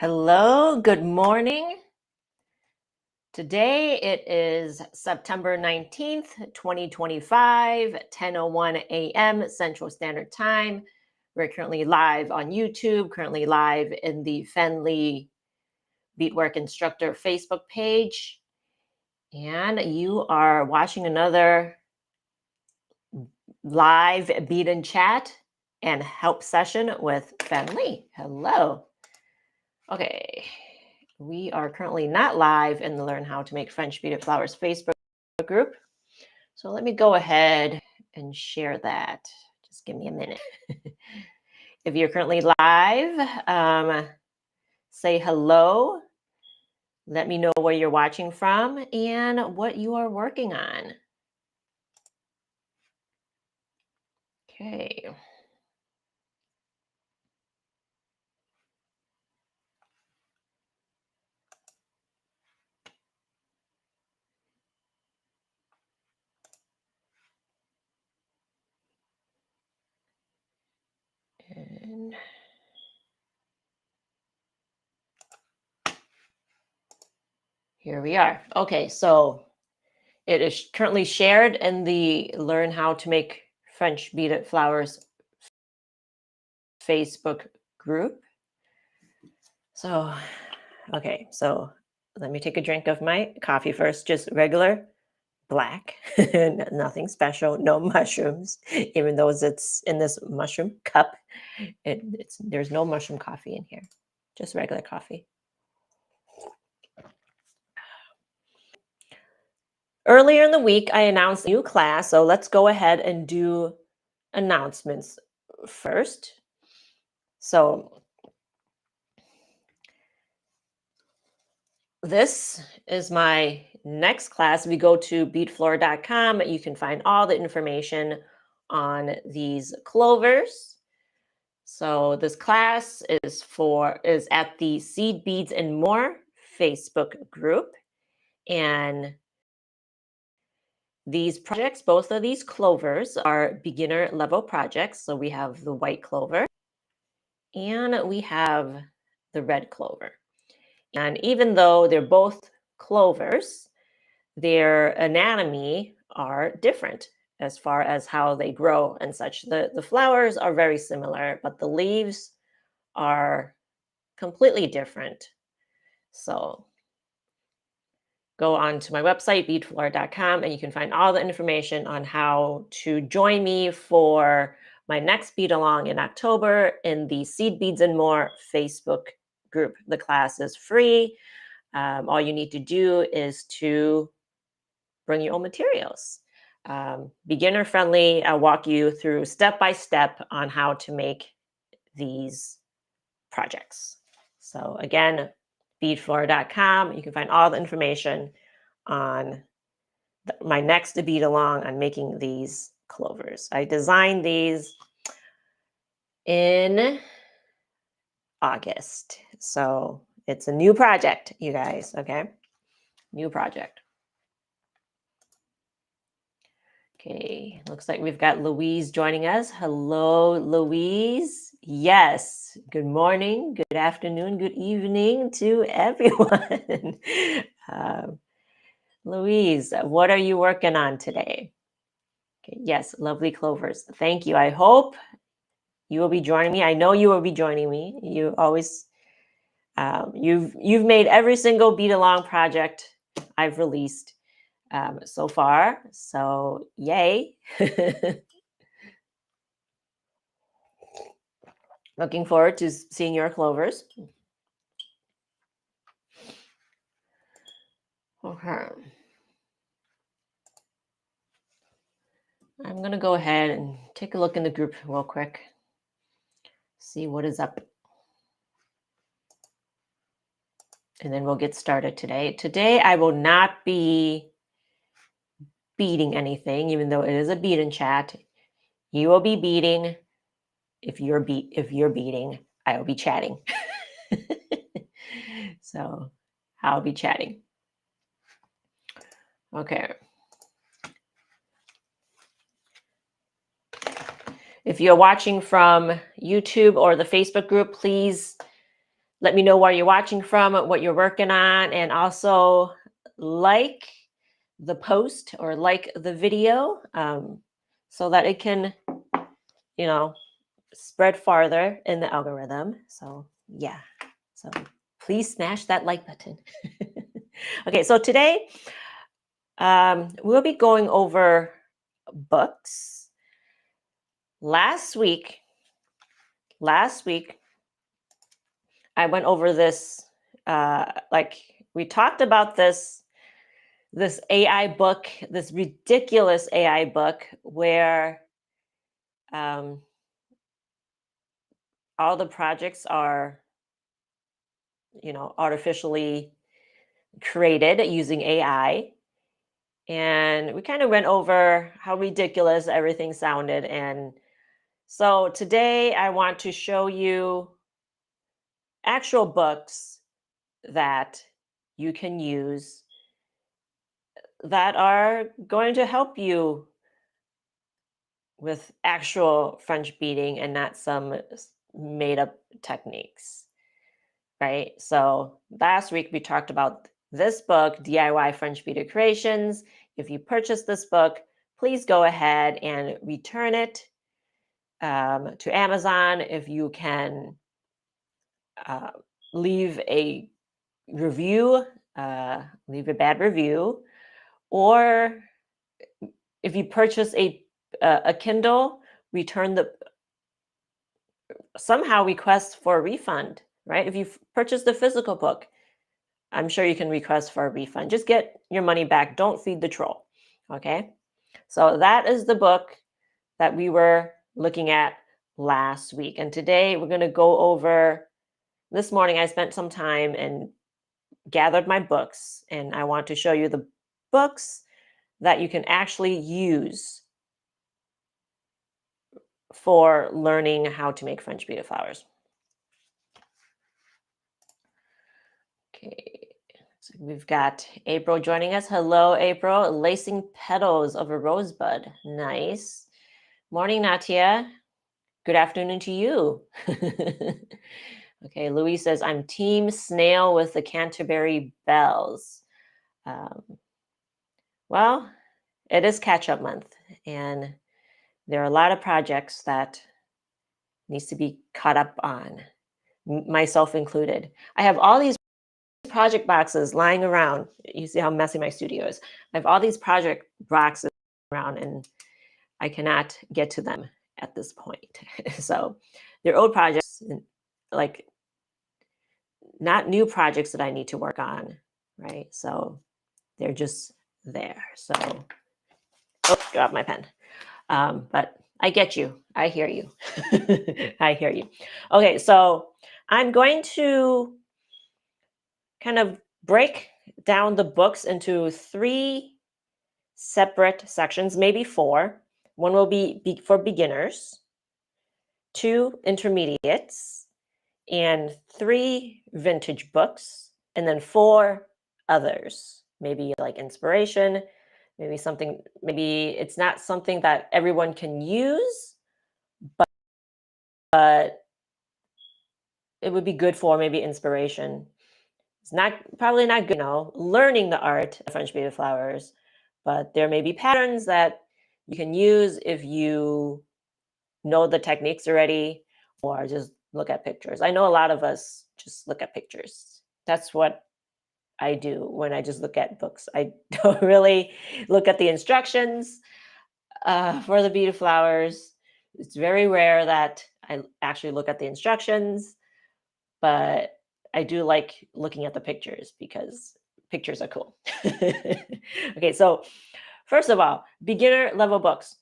Hello, good morning. Today it is September 19th, 2025, 10:01 a.m. Central Standard Time. We're currently live on YouTube, currently live in the Fenley Beadwork Instructor Facebook page. And you are watching another live bead and chat and help session with Fenley. Hello. Okay. We are currently not live in the Learn How to Make French Beaded Flowers Facebook group. So let me go ahead and share that. Just give me a minute. If you're currently live, say hello. Let me know where you're watching from and what you are working on. Okay. And here we are. Okay, so it is currently shared in the Learn How to Make French Beaded Flowers Facebook group. So, okay, so let me take a drink of my coffee first, just regular black, nothing special, no mushrooms, even though it's in this mushroom cup. There's no mushroom coffee in here, just regular coffee. Earlier in the week, I announced a new class, so let's go ahead and do announcements first. So this is my next class. We go to beadfloor.com. You can find all the information on these clovers. So this class is at the Seed Beads and More Facebook group. And these projects, both of these clovers are beginner level projects. So we have the white clover and we have the red clover. And even though they're both clovers, their anatomy are different as far as how they grow and such. The flowers are very similar, but the leaves are completely different. So go on to my website, beadfloor.com, and you can find all the information on how to join me for my next bead along in October in the Seed Beads and More Facebook group. The class is free. All you need to do is to bring your own materials. Beginner friendly. I'll walk you through step by step on how to make these projects. So again, beadfloor.com. You can find all the information on my next bead along on making these clovers. I designed these in August. So it's a new project, you guys, okay? New project. Okay, looks like we've got Louise joining us. Hello, Louise. Yes, good morning, good afternoon, good evening to everyone. Louise, what are you working on today? Okay, yes, lovely clovers. Thank you. I hope you will be joining me. I know you will be joining me. You always, you've made every single bead along project I've released so far. So yay. Looking forward to seeing your clovers. Okay. I'm going to go ahead and take a look in the group real quick. See what is up. And then we'll get started today. Today, I will not be beading anything, even though it is a bead and chat. You will be beading. If you're beading, I will be chatting. So I'll be chatting. Okay. If you're watching from YouTube or the Facebook group, please let me know where you're watching from, what you're working on, and also like the post or like the video, so that it can, you know, spread farther in the algorithm. So yeah, so please smash that like button. Okay, so today we'll be going over books. Last week I went over this, like we talked about this AI book, this ridiculous AI book where um, all the projects are, artificially created using AI. And we kind of went over how ridiculous everything sounded. And so today I want to show you actual books that you can use that are going to help you with actual French beading and not some made up techniques, right? So last week we talked about this book, DIY French Beader Creations. If you purchase this book, please go ahead and return it to Amazon. If you can uh, leave a review, leave a bad review, or if you purchase a Kindle, return the somehow request for a refund, right? If you've purchased the physical book, I'm sure you can request for a refund. Just get your money back. Don't feed the troll. Okay. So that is the book that we were looking at last week. And today we're going to go over, this morning I spent some time and gathered my books, and I want to show you the books that you can actually use for learning how to make French beaded flowers. Okay, so we've got April joining us. Hello, April. Lacing petals of a rosebud. Nice. Morning, Natia. Good afternoon to you. Okay, Louis says, I'm team snail with the Canterbury bells. Well, it is catch-up month, and there are a lot of projects that needs to be caught up on, myself included. I have all these project boxes lying around. You see how messy my studio is. I have all these project boxes around, and I cannot get to them at this point. So they're old projects, like not new projects that I need to work on, right? So they're just there. So, oh, drop my pen. But I get you. I hear you. I hear you. Okay, so I'm going to kind of break down the books into 3 separate sections, maybe 4. One will be for beginners, 2 intermediates, and 3 vintage books, and then 4 others. Maybe like inspiration, maybe it's not something that everyone can use, but it would be good for maybe inspiration. It's probably not good, learning the art of French beaded flowers, but there may be patterns that you can use if you know the techniques already, or just look at pictures. I know a lot of us just look at pictures. That's what I do when I just look at books. I don't really look at the instructions for the beaded flowers. It's very rare that I actually look at the instructions, but I do like looking at the pictures because pictures are cool. Okay, so first of all, beginner level books.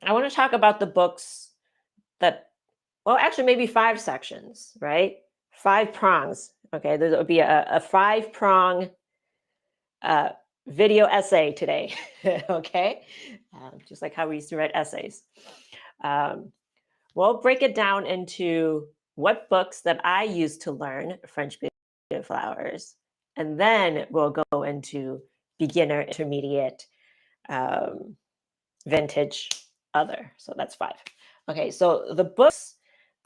I want to talk about the books that, well, actually maybe 5 sections, right? 5 prongs. Okay, there will be a 5-prong video essay today. Okay, just like how we used to write essays. We'll break it down into what books that I use to learn French beaded flowers, and then we'll go into beginner, intermediate, vintage, other. So that's 5. Okay, so the books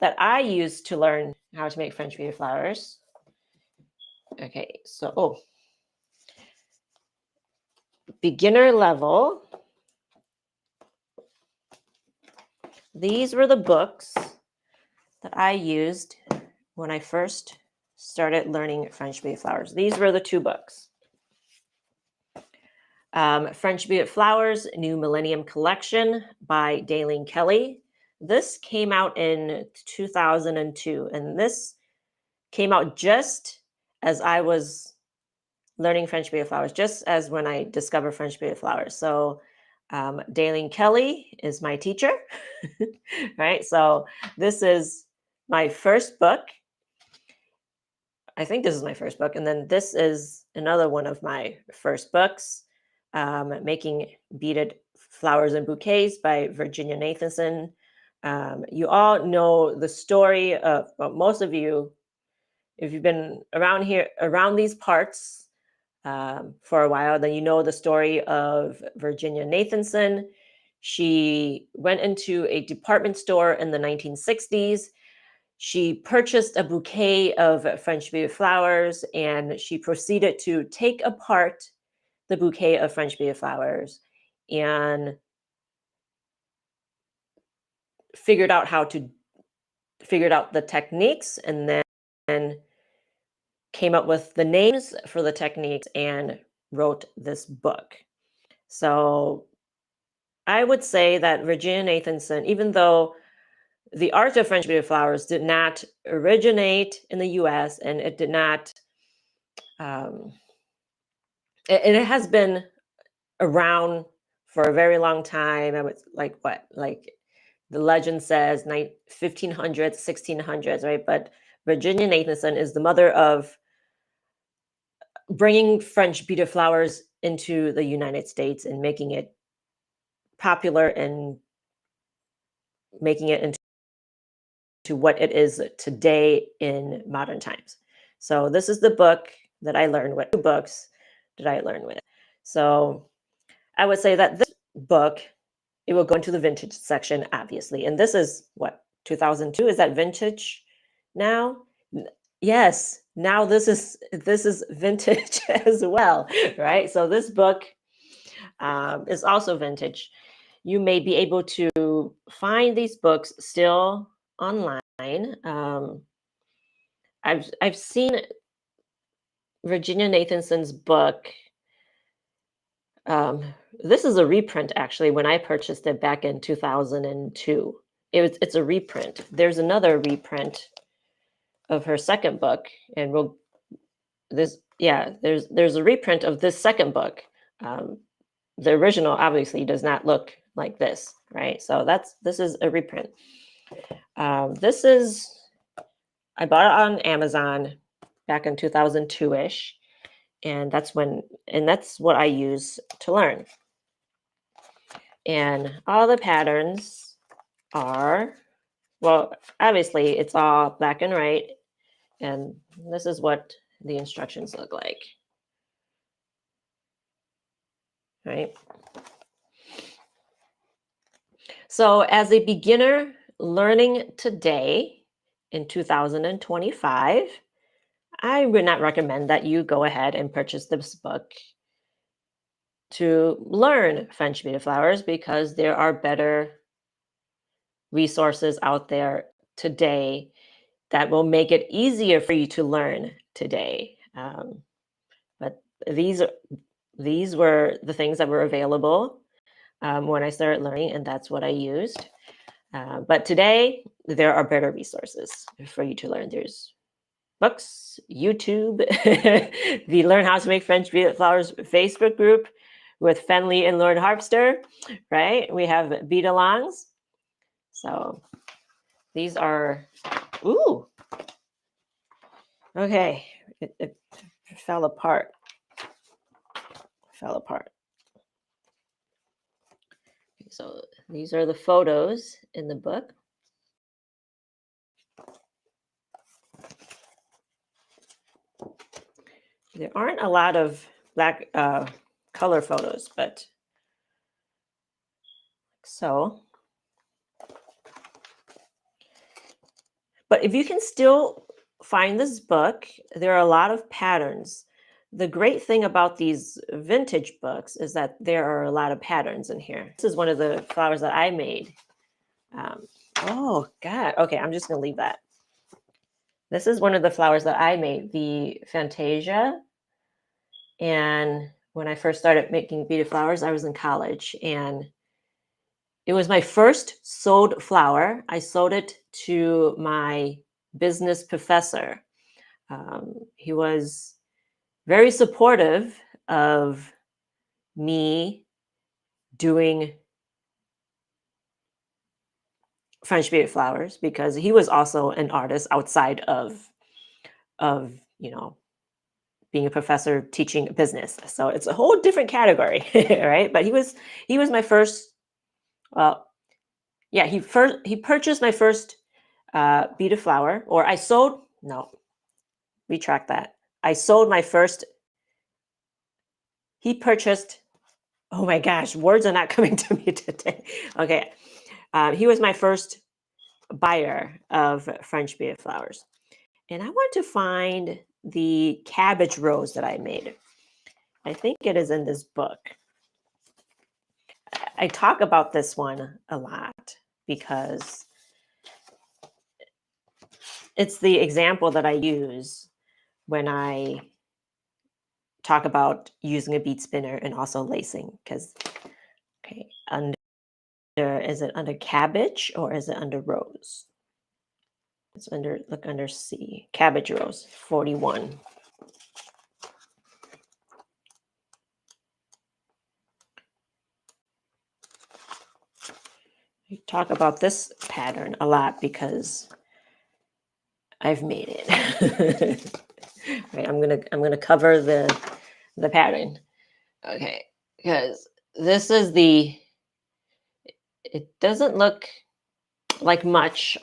that I use to learn how to make French beaded flowers. Okay, so beginner level. These were the books that I used when I first started learning French beaded flowers. These were the two books. French Beaded Flowers, New Millennium Collection by Daleen Kelly. This came out in 2002, and this came out just as I was learning French Beaded Flowers, just as when I discovered French Beaded Flowers. So Daleen Kelly is my teacher, right? So this is my first book. I think this is my first book. And then this is another one of my first books, Making Beaded Flowers and Bouquets by Virginia Nathanson. You all know the story of, well, most of you, if you've been around here, around these parts for a while, then you know the story of Virginia Nathanson. She went into a department store in the 1960s. She purchased a bouquet of French beaded flowers, and she proceeded to take apart the bouquet of French beaded flowers and figured out the techniques, and then came up with the names for the techniques and wrote this book. So I would say that Virginia Nathanson, even though the art of French beaded flowers did not originate in the US, and it did not, and it has been around for a very long time. I was like, what, like the legend says, 1500s, 1600s, right? But Virginia Nathanson is the mother of bringing French beaded flowers into the United States and making it popular and making it into what it is today in modern times. So this is the book that I learned with. 2 books that I learned with. So I would say that this book, it will go into the vintage section, obviously. And this is what, 2002? Is that vintage now? Yes. Now this is vintage as well, right? So this book is also vintage. You may be able to find these books still online. I've seen Virginia Nathanson's book. This is a reprint, actually. When I purchased it back in 2002, it's a reprint. There's another reprint of her second book, and there's a reprint of this second book. The original obviously does not look like this, right? So this is a reprint. I bought it on Amazon back in 2002-ish, and that's what I use to learn. And all the patterns are, well, obviously it's all black and white, and this is what the instructions look like, right? So as a beginner learning today in 2025, I would not recommend that you go ahead and purchase this book to learn French beaded flowers, because there are better resources out there today that will make it easier for you to learn today. But these were the things that were available when I started learning, and that's what I used. But today, there are better resources for you to learn. There's books, YouTube, the Learn How to Make French Beaded Flowers Facebook group with Fenley and Lauren Harpster, right? We have bead-alongs. So these are, ooh, okay, it fell apart. So these are the photos in the book. There aren't a lot of black color photos, but so But if you can still find this book, there are a lot of patterns. The great thing about these vintage books is that there are a lot of patterns in here. This is one of the flowers that I made. Oh, God. Okay, I'm just going to leave that. This is one of the flowers that I made, the Fantasia. And when I first started making beaded flowers, I was in college. And it was my first sewed flower. I sewed it to my business professor. He was very supportive of me doing French beaded flowers because he was also an artist outside of being a professor teaching business. So it's a whole different category, right? But he was my first. Well, yeah, he purchased my first beaded flower, or I sold. No, retract that. I sold my first. He purchased. Oh my gosh, words are not coming to me today. Okay, he was my first buyer of French beaded flowers. And I want to find the cabbage rose that I made. I think it is in this book. I talk about this one a lot because it's the example that I use when I talk about using a bead spinner and also lacing. Because, okay, is it under cabbage or is it under rose? It's look under C, cabbage rose, 41. I talk about this pattern a lot because I've made it. Right, I'm gonna cover the pattern. Okay, because this is it doesn't look like much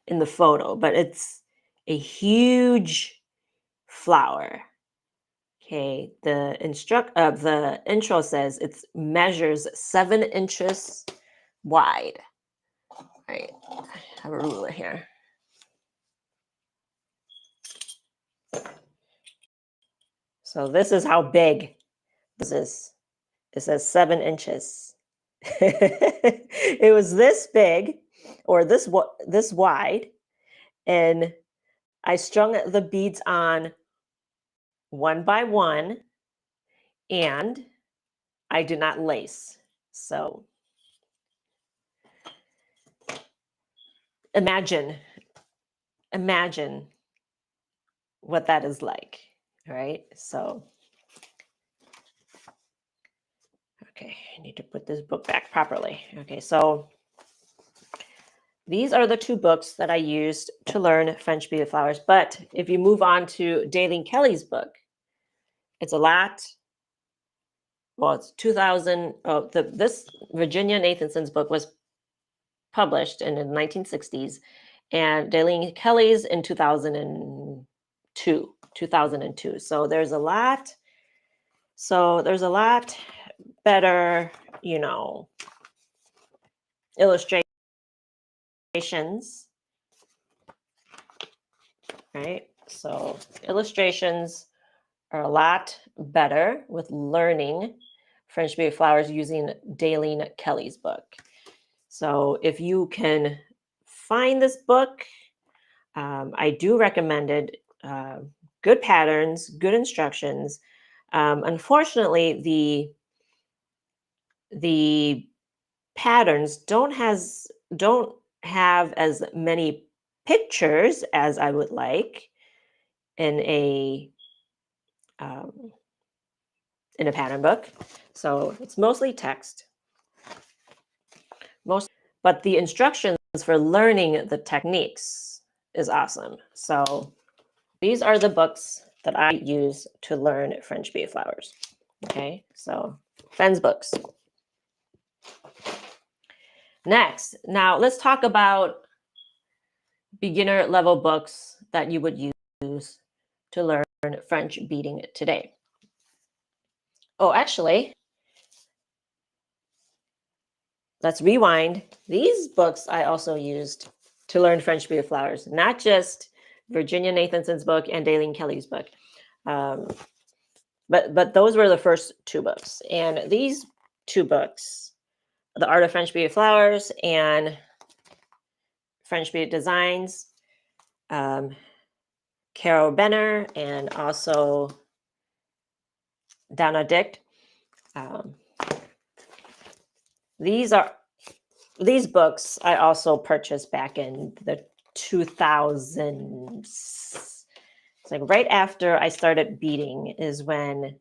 in the photo, but it's a huge flower. Okay, the intro says it measures 7 inches wide. Right, I have a ruler here. So this is how big this is. It says 7 inches. It was this big, or this wide, and I strung the beads on one by one, and I did not lace. So imagine what that is like, right? So, okay, I need to put this book back properly. Okay, so these are the 2 books that I used to learn French beaded flowers. But if you move on to Daleen Kelly's book, it's a lot. Well, it's 2000. Oh, this Virginia Nathanson's book was published in the 1960s, and Daleen Kelly's in 2002. 2002. So there's a lot. So there's a lot better, illustrations, right? So illustrations are a lot better with learning French beaded flowers using Daleen Kelly's book. So if you can find this book, I do recommend it. Good patterns, good instructions. Unfortunately, the patterns don't have as many pictures as I would like in a um, pattern book. So it's mostly text. But the instructions for learning the techniques is awesome. So these are the books that I use to learn French beaded flowers. Okay, so Fen's books. Next, now let's talk about beginner level books that you would use to learn French beading today. Oh, actually, let's rewind. These books I also used to learn French beaded flowers, not just Virginia Nathanson's book and Daleen Kelly's book. Um, but those were the first two books. And these two books, The Art of French Beaded Flowers and French Beaded Designs, um, Carol Benner and also Donna Dick. Um, these books I also purchased back in the 2000s. It's like right after I started beading is when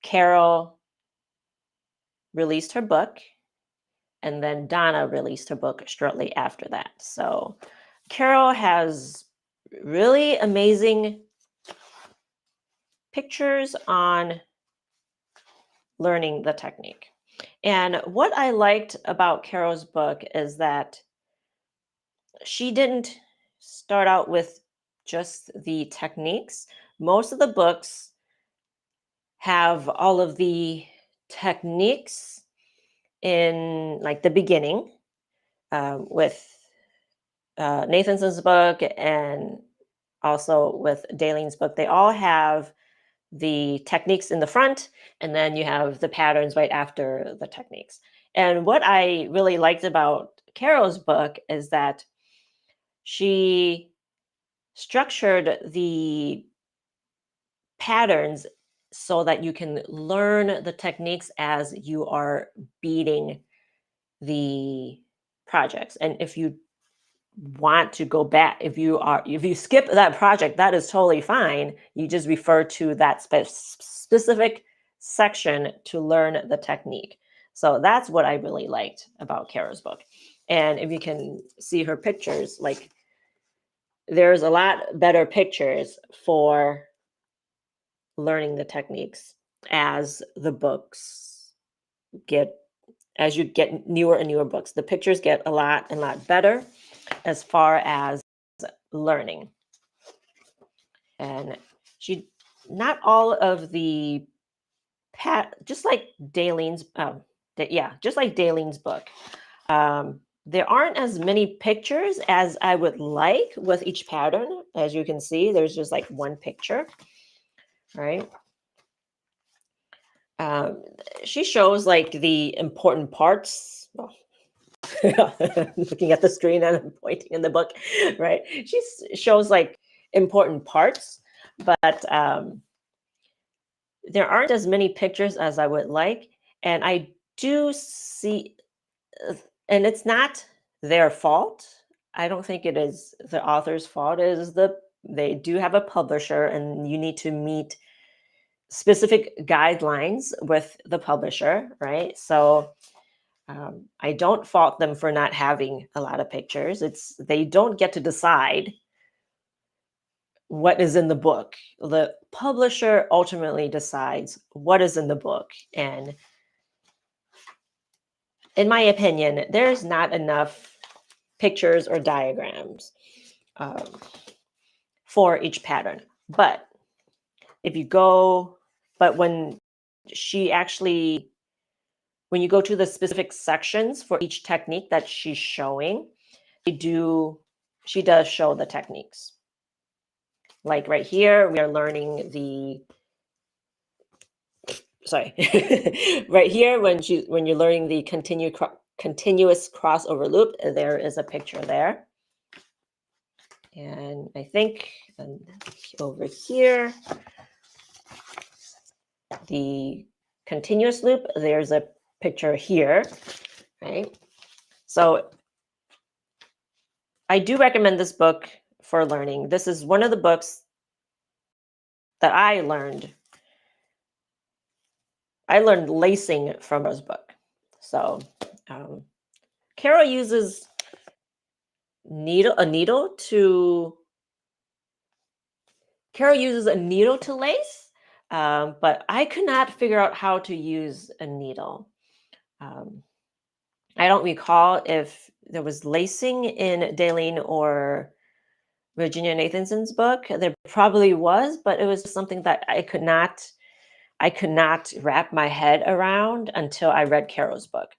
Carol released her book, and then Donna released her book shortly after that. So Carol has really amazing pictures on learning the technique. And what I liked about Carol's book is that she didn't start out with just the techniques. Most of the books have all of the techniques in like the beginning, with Nathanson's book and also with Daleen's book. They all have the techniques in the front, and then you have the patterns right after the techniques. And what I really liked about Carol's book is that she structured the patterns so that you can learn the techniques as you are beading the projects. And if you want to go back, if you skip that project, that is totally fine. You just refer to that specific section to learn the technique. So that's what I really liked about Kara's book. And if you can see her pictures, like there's a lot better pictures for learning the techniques as the books get, as you get newer and newer books. The pictures get a lot better as far as learning. And she, not all of the just like Daleen's, just like Daleen's book, there aren't as many pictures as I would like with each pattern. As you can see, there's just like one picture, right? She shows like the important parts. Well, looking at the screen and I'm pointing in the book, right? She shows like important parts, but there aren't as many pictures as I would like. And I do see, and it's not their fault. I don't think it is the author's fault. It is they do have a publisher, and you need to meet specific guidelines with the publisher, right? So I don't fault them for not having a lot of pictures. They don't get to decide what is in the book. The publisher ultimately decides what is in the book. And in my opinion, there's not enough pictures or diagrams for each pattern. But when you go to the specific sections for each technique that she's showing, she does show the techniques. Like right here, we are learning right here, when you're learning the continuous crossover loop, there is a picture there. And I think over here, the continuous loop, there's a picture here, right? So I do recommend this book for learning. This is one of the books that I learned lacing from this book. So Carol uses a needle to lace, but I could not figure out how to use a needle. I don't recall if there was lacing in Daleen or Virginia Nathanson's book. There probably was, but it was something that I could not wrap my head around until I read Carol's book.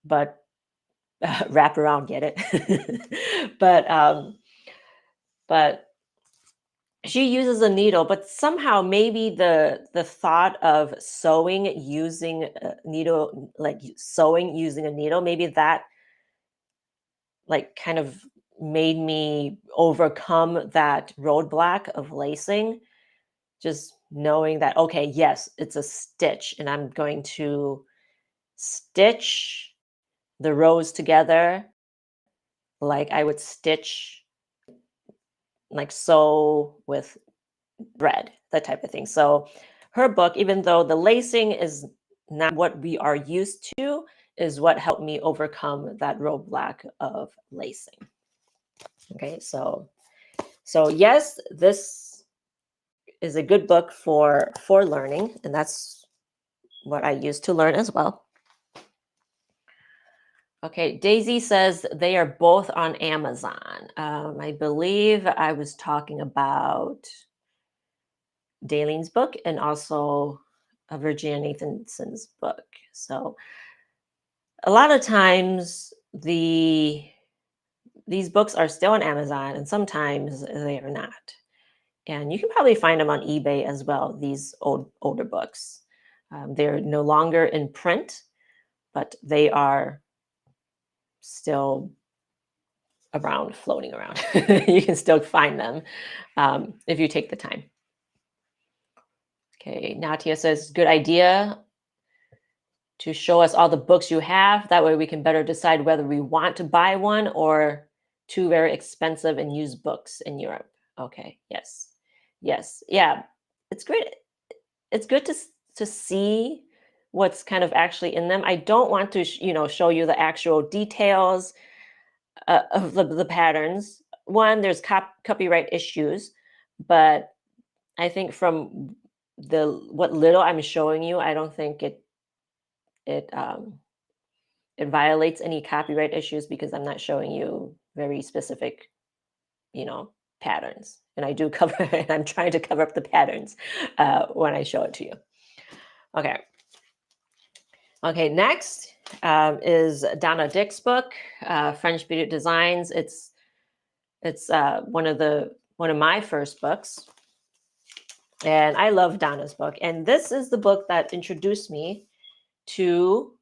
But wrap around, get it? But she uses a needle, but somehow maybe the thought of sewing using a needle, like sewing using a needle, maybe that like kind of made me overcome that roadblock of lacing. Just knowing that, okay, yes, it's a stitch, and I'm going to stitch the rows together like I would stitch, like sew with thread, that type of thing. So her book, even though the lacing is not what we are used to, is what helped me overcome that roadblock of lacing. Okay, so yes, this is a good book for learning, and that's what I use to learn as well. Okay, Daisy says they are both on Amazon. I believe I was talking about Daleen's book and also Virginia Nathanson's book. So a lot of times these books are still on Amazon, and sometimes they are not. And you can probably find them on eBay as well. These older books, they're no longer in print, but they are still around, floating around. You can still find them if you take the time. Okay, Natia says, good idea to show us all the books you have. That way we can better decide whether we want to buy one or two very expensive and used books in Europe. Okay, yes. Yes. Yeah. It's great. It's good to see what's kind of actually in them. I don't want to, show you the actual details of the patterns. One, there's copyright issues, but I think from the what little I'm showing you, I don't think it it violates any copyright issues because I'm not showing you very specific, patterns. And I do cover, and I'm trying to cover up the patterns when I show it to you. Okay. Okay. Next is Donna Dick's book, French Beaded Designs. It's one of my first books, and I love Donna's book. And this is the book that introduced me to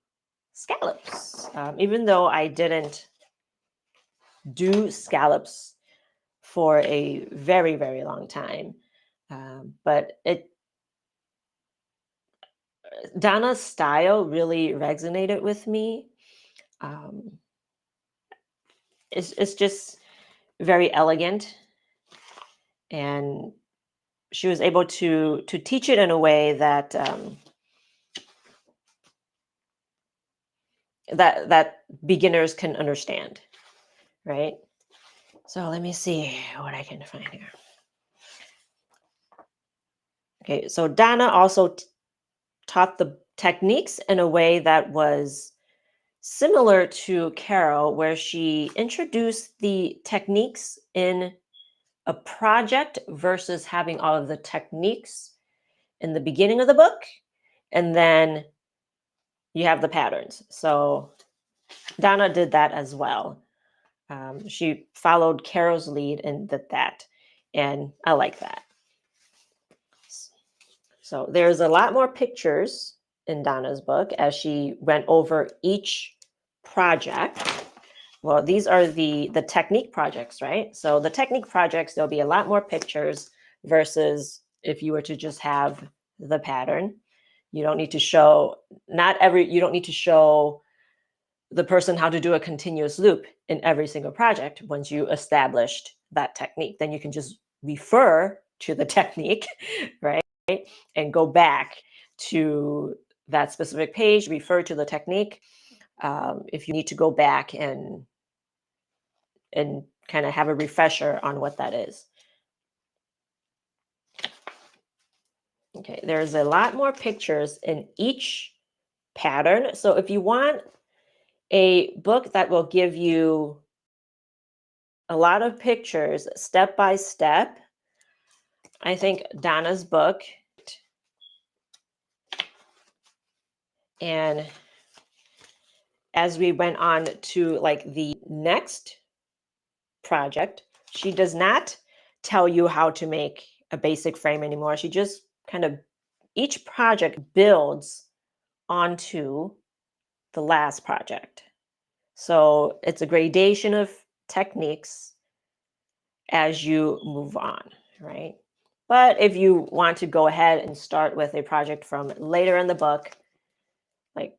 scallops. Even though I didn't do scallops for a very, very long time, but Donna's style really resonated with me. Um, it's just very elegant, and she was able to teach it in a way that that beginners can understand, right? So let me see what I can find here. Okay, so Donna also taught the techniques in a way that was similar to Carol, where she introduced the techniques in a project versus having all of the techniques in the beginning of the book, and then you have the patterns. So Donna did that as well. She followed Carol's lead and did that, and I like that. So there's a lot more pictures in Donna's book as she went over each project. Well, these are the technique projects, right? So the technique projects, there'll be a lot more pictures versus if you were to just have the pattern. You don't need to show, you don't need to show the person how to do a continuous loop in every single project. Once you established that technique, then you can just refer to the technique, right? And go back to that specific page, refer to the technique. If you need to go back and kind of have a refresher on what that is. Okay, there's a lot more pictures in each pattern. So if you want a book that will give you a lot of pictures step by step, I think Donna's book, and as we went on to like the next project, she does not tell you how to make a basic frame anymore. She just kind of, each project builds onto the last project. So it's a gradation of techniques as you move on, right? But if you want to go ahead and start with a project from later in the book, like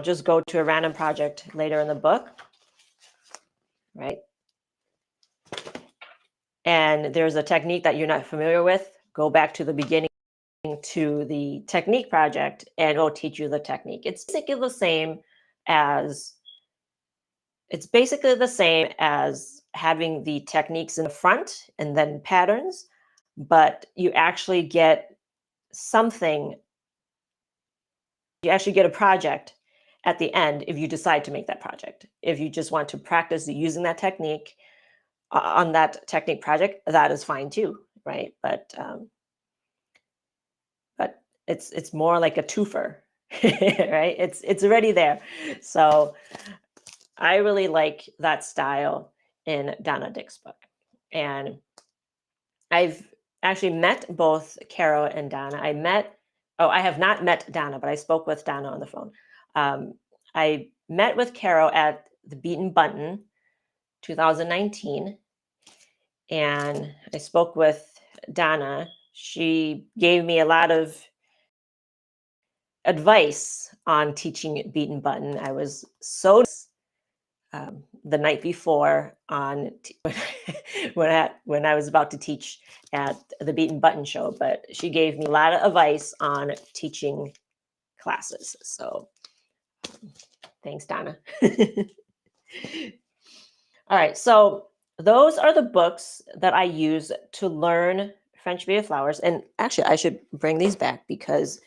just go to a random project later in the book, right? And there's a technique that you're not familiar with, go back to the beginning to the technique project and it'll teach you the technique. It's basically the same as having the techniques in the front and then patterns, but you actually get something, you actually get a project at the end if you decide to make that project. If you just want to practice using that technique on that technique project, that is fine too, right? But it's more like a twofer, right? It's already there. So I really like that style in Donna Dick's book. And I've actually met both Carol and Donna. I have not met Donna, but I spoke with Donna on the phone. I met with Carol at the Beaten Button 2019. And I spoke with Donna. She gave me a lot of advice on teaching Beaten Button. I was so the night before on when I was about to teach at the Beaten Button show, but she gave me a lot of advice on teaching classes. So thanks, Donna. All right, so those are the books that I use to learn French beaded flowers. And actually, I should bring these back because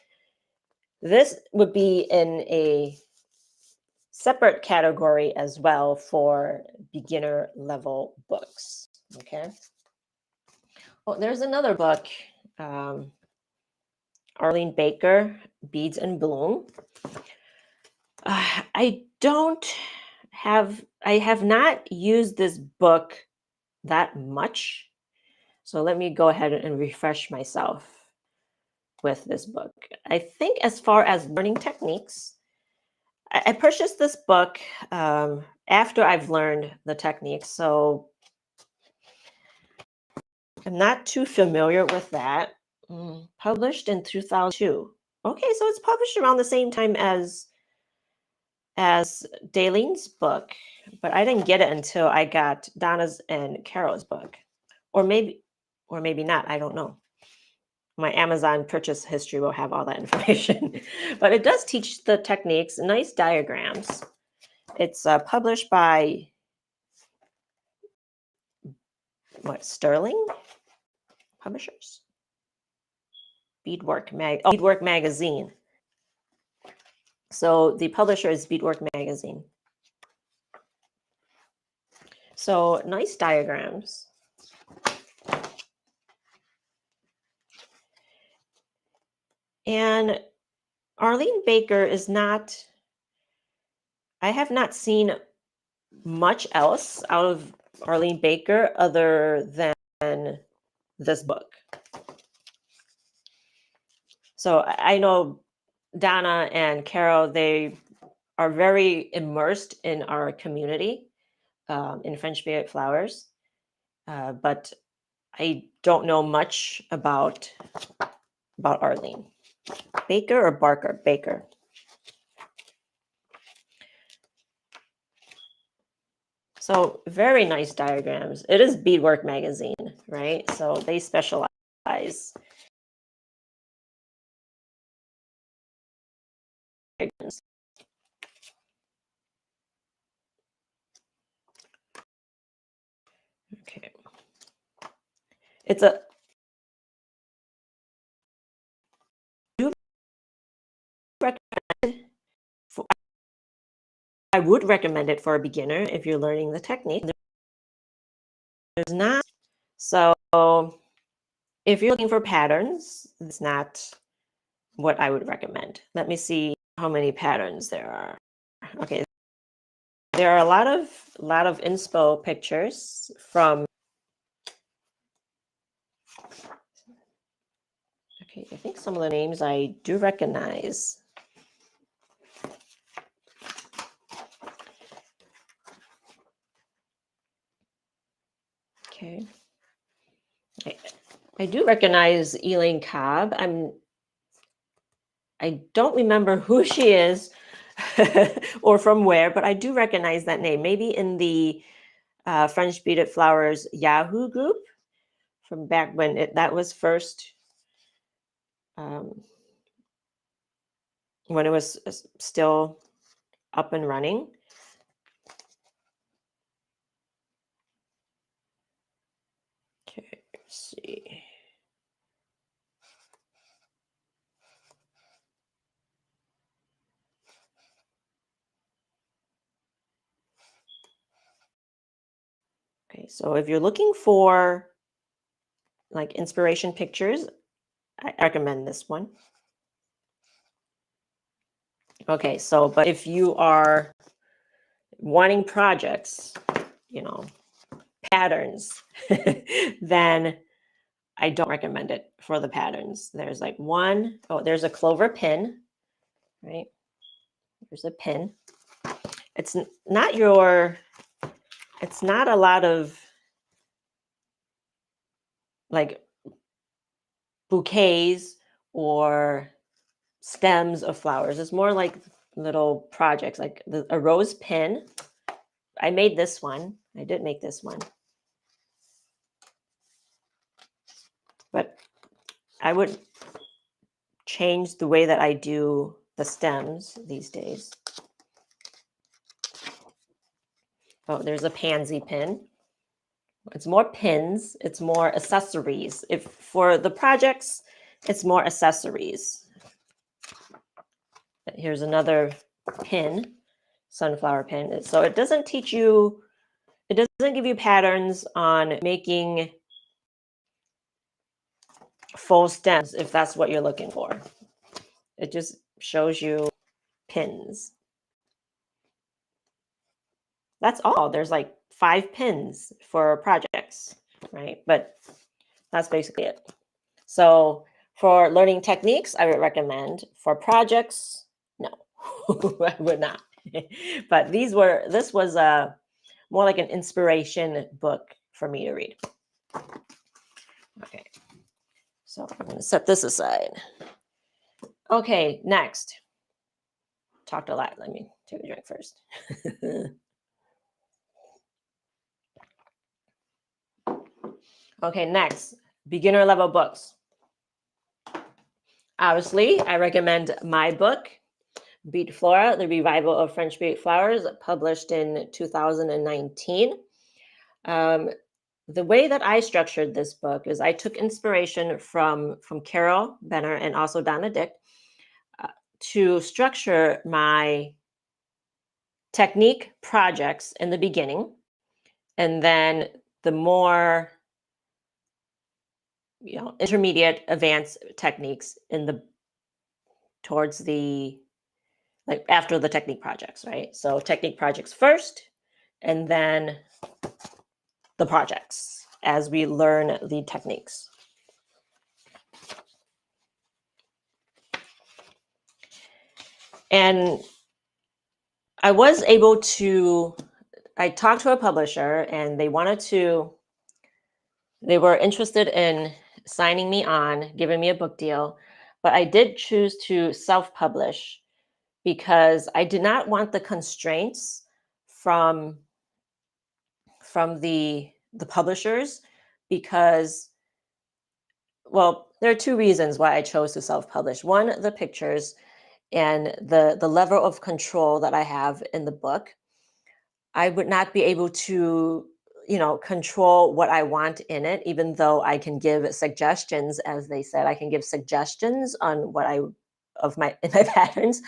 this would be in a separate category as well for beginner level books. Okay. Oh, there's another book, Arlene Baker, Beads and Bloom. I have not used this book that much. So let me go ahead and refresh myself with this book. I think as far as learning techniques, I purchased this book after I've learned the techniques. So I'm not too familiar with that. Published in 2002. Okay, so it's published around the same time as Dalene's book, but I didn't get it until I got Donna's and Carol's book. Or maybe not, I don't know. My Amazon purchase history will have all that information. But it does teach the techniques, nice diagrams. It's published by Sterling Publishers? Beadwork Magazine. So the publisher is Beadwork Magazine. So nice diagrams. And Arlene Baker is not, I have not seen much else out of Arlene Baker other than this book. So I know Donna and Carol, they are very immersed in our community in French beaded flowers, but I don't know much about Arlene. Baker or Barker? Baker. So very nice diagrams. It is Beadwork Magazine, right? So they specialize. Okay. It's a I would recommend it for a beginner if you're learning the technique. There's not. So if you're looking for patterns, it's not what I would recommend. Let me see how many patterns there are. Okay, there are a lot of inspo pictures from. Okay, I think some of the names I do recognize. Okay. I do recognize Elaine Cobb. I don't remember who she is or from where, but I do recognize that name. Maybe in the French Beaded Flowers Yahoo group from back when that was first, um, when it was still up and running. Okay, let's see. Okay, so if you're looking for like inspiration pictures, I recommend this one. Okay, so but if you are wanting projects, you know, patterns, then I don't recommend it for the patterns. There's like there's a clover pin, right? There's a pin. It's not it's not a lot of like bouquets or stems of flowers. It's more like little projects, like a rose pin. I made this one. I did make this one. But I would change the way that I do the stems these days. Oh, there's a pansy pin. It's more pins, it's more accessories. If for the projects, it's more accessories. Here's another pin, sunflower pin. So it doesn't teach you, it doesn't give you patterns on making full stems if that's what you're looking for. It just shows you pins. That's all. There's like 5 pins for projects, right? But that's basically it. So for learning techniques, I would recommend. For projects, no, I would not. But this was a more like an inspiration book for me to read. Okay, so I'm going to set this aside. Okay, next. Talked a lot. Let me take a drink first. Okay, next, beginner level books. Obviously, I recommend my book, Beat Flora, The Revival of French Beaded Flowers, published in 2019. The way that I structured this book is I took inspiration from Carol Benner and also Donna Dick to structure my technique projects in the beginning, and then the more intermediate advanced techniques in the towards the like after the technique projects, right? So technique projects first, and then the projects as we learn the techniques. And I was able to, I talked to a publisher and they were interested in signing me on, giving me a book deal, but I did choose to self-publish because I did not want the constraints from the publishers, because, well, there are 2 reasons why I chose to self-publish. One, the pictures and the level of control that I have in the book. I would not be able to, control what I want in it, even though I can give suggestions, as they said. I can give suggestions on what of my in my patterns,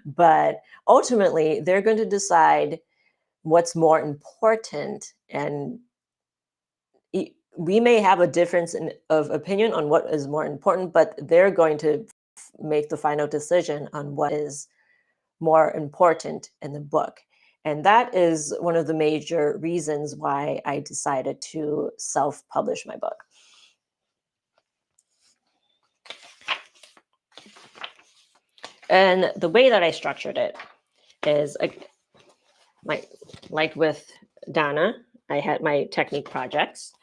but ultimately they're going to decide what's more important, and we may have a difference of opinion on what is more important, but they're going to make the final decision on what is more important in the book. And that is one of the major reasons why I decided to self-publish my book. And the way that I structured it is like with Donna, I had my technique projects.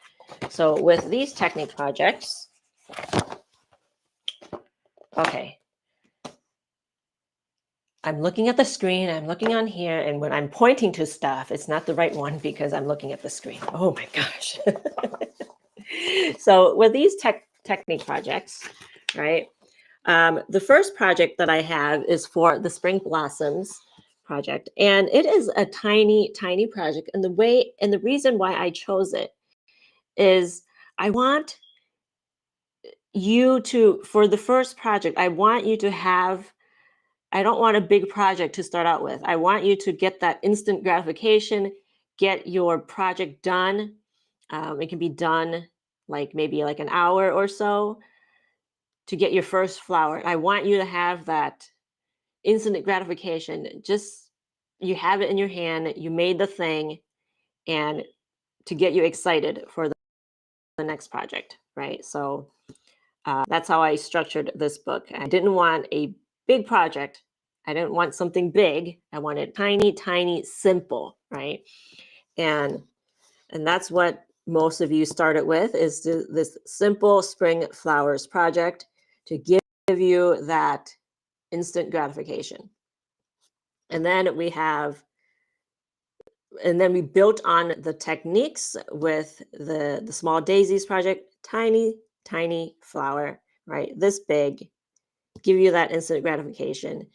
So with these technique projects, okay, I'm looking at the screen, I'm looking on here, and when I'm pointing to stuff, it's not the right one because I'm looking at the screen. Oh my gosh. So with these technique projects, right? The first project that I have is for the Spring Blossoms project, and it is a tiny, tiny project. And the reason why I chose it is I want you to, for the first project, I want you to have, I don't want a big project to start out with. I want you to get that instant gratification, get your project done. It can be done like maybe like an hour or so to get your first flower. I want you to have that instant gratification. Just you have it in your hand, you made the thing, and to get you excited for the next project, right? So that's how I structured this book. I didn't want a big project. I didn't want something big. I wanted tiny, tiny, simple, right? And that's what most of you started with is this simple spring flowers project to give you that instant gratification. And then we built on the techniques with the small daisies project, tiny, tiny flower, right? This big, give you that instant gratification.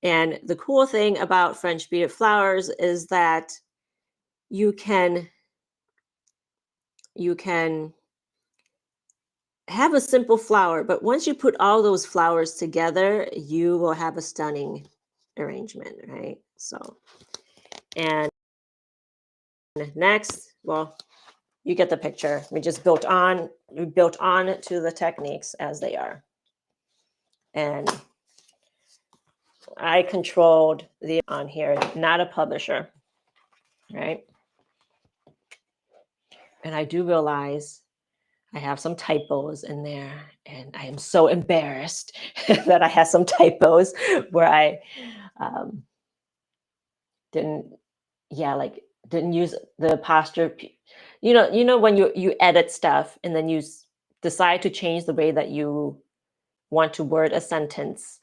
And the cool thing about French beaded flowers is that you can have a simple flower, but once you put all those flowers together, you will have a stunning arrangement, right? So, and next, well, you get the picture. We built on to the techniques as they are. And I controlled the on here, not a publisher, right? And I do realize I have some typos in there, and I am so embarrassed that I have some typos where I didn't use the apostrophe. You know when you edit stuff and then you decide to change the way that you want to word a sentence,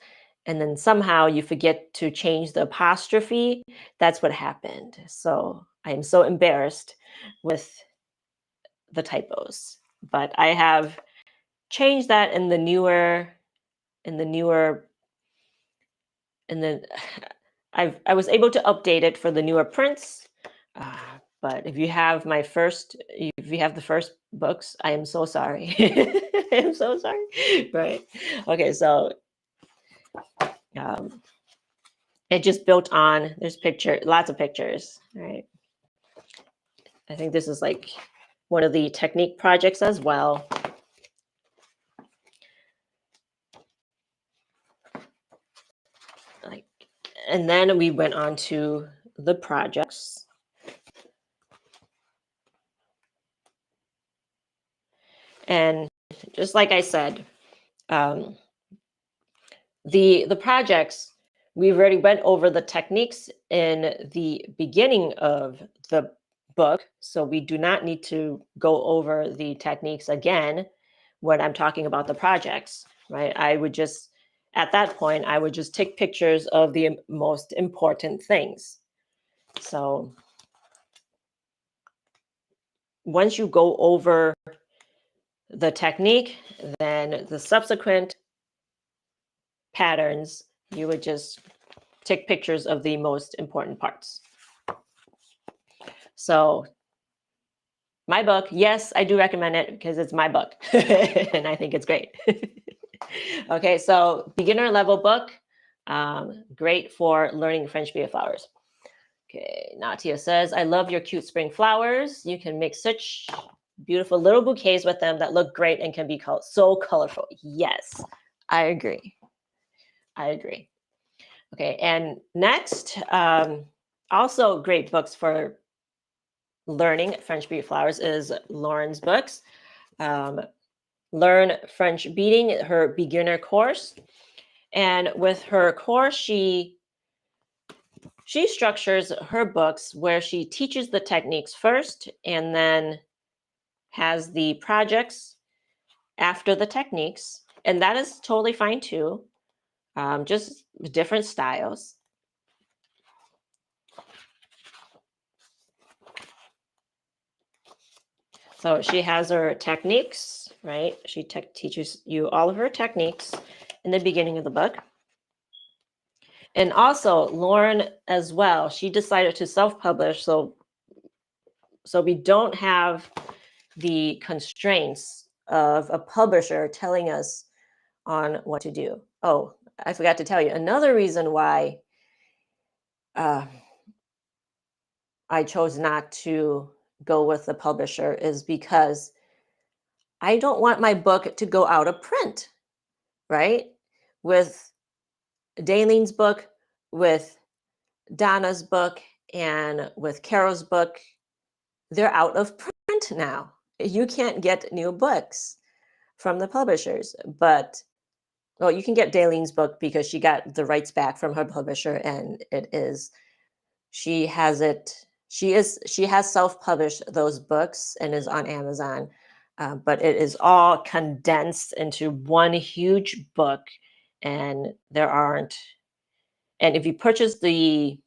and then somehow you forget to change the apostrophe. That's what happened. So I am so embarrassed with the typos, but I have changed that in the newer in the I was able to update it for the newer prints. But if you have the first books, I am so sorry. I am so sorry. Right. Okay. So it just built on. There's lots of pictures. Right. I think this is like one of the technique projects as well. And then we went on to the projects. And just like I said, the projects, we already went over the techniques in the beginning of the book, so we do not need to go over the techniques again when I'm talking about the projects, right? At that point, I would just take pictures of the most important things. So once you go over the technique, then the subsequent patterns, you would just take pictures of the most important parts. So my book, yes, I do recommend it because it's my book and I think it's great. Okay, so beginner level book, great for learning French beaded flowers. Okay, Natia says, I love your cute spring flowers. You can make such beautiful little bouquets with them that look great and can be so colorful. Yes, I agree. Okay, and next, also great books for learning French bead flowers is Lauren's books. Um, Learn French Beading, her beginner course. And with her course, she structures her books where she teaches the techniques first and then has the projects after the techniques. And that is totally fine too, just different styles. So she has her techniques, right? She teaches you all of her techniques in the beginning of the book. And also Lauren as well, she decided to self-publish, so we don't have the constraints of a publisher telling us on what to do. Oh, I forgot to tell you another reason why uh, I chose not to go with the publisher is because I don't want my book to go out of print, right? With Daylene's book, with Donna's book, and with Carol's book, they're out of print now. You can't get new books from the publishers, but well, you can get Daylene's book because she got the rights back from her publisher, and it is she has it. She has self-published those books and is on Amazon, but it is all condensed into one huge book, and there aren't. And if you purchase the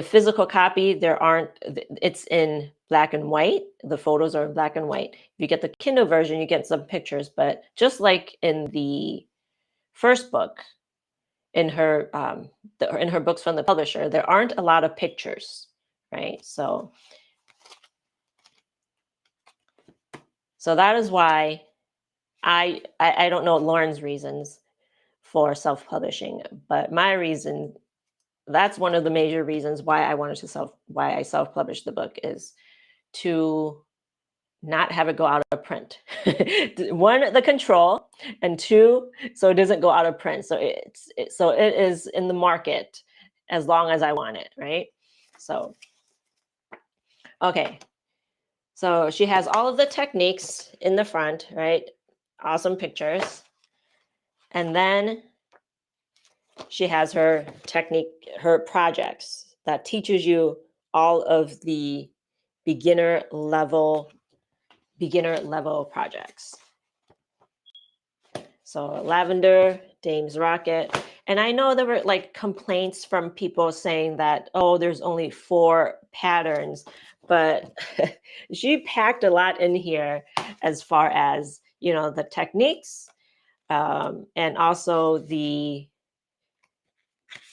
physical copy, there aren't. It's in black and white. The photos are in black and white. If you get the Kindle version, you get some pictures, but just like in the first book, in her in her books from the publisher, there aren't a lot of pictures, right? So that is why I don't know Lauren's reasons for self-publishing, but my reason, that's one of the major reasons why I wanted to why I self-published the book, is to not have it go out of print. One, the control, and two, so it doesn't go out of print. So so it is in the market as long as I want it, right? So okay, so she has all of the techniques in the front, right? Awesome pictures, and then she has her technique, her projects that teaches you all of the beginner level projects. So Lavender, Dame's Rocket. And I know there were like complaints from people saying that, oh, there's only 4 patterns, but she packed a lot in here as far as, the techniques, and also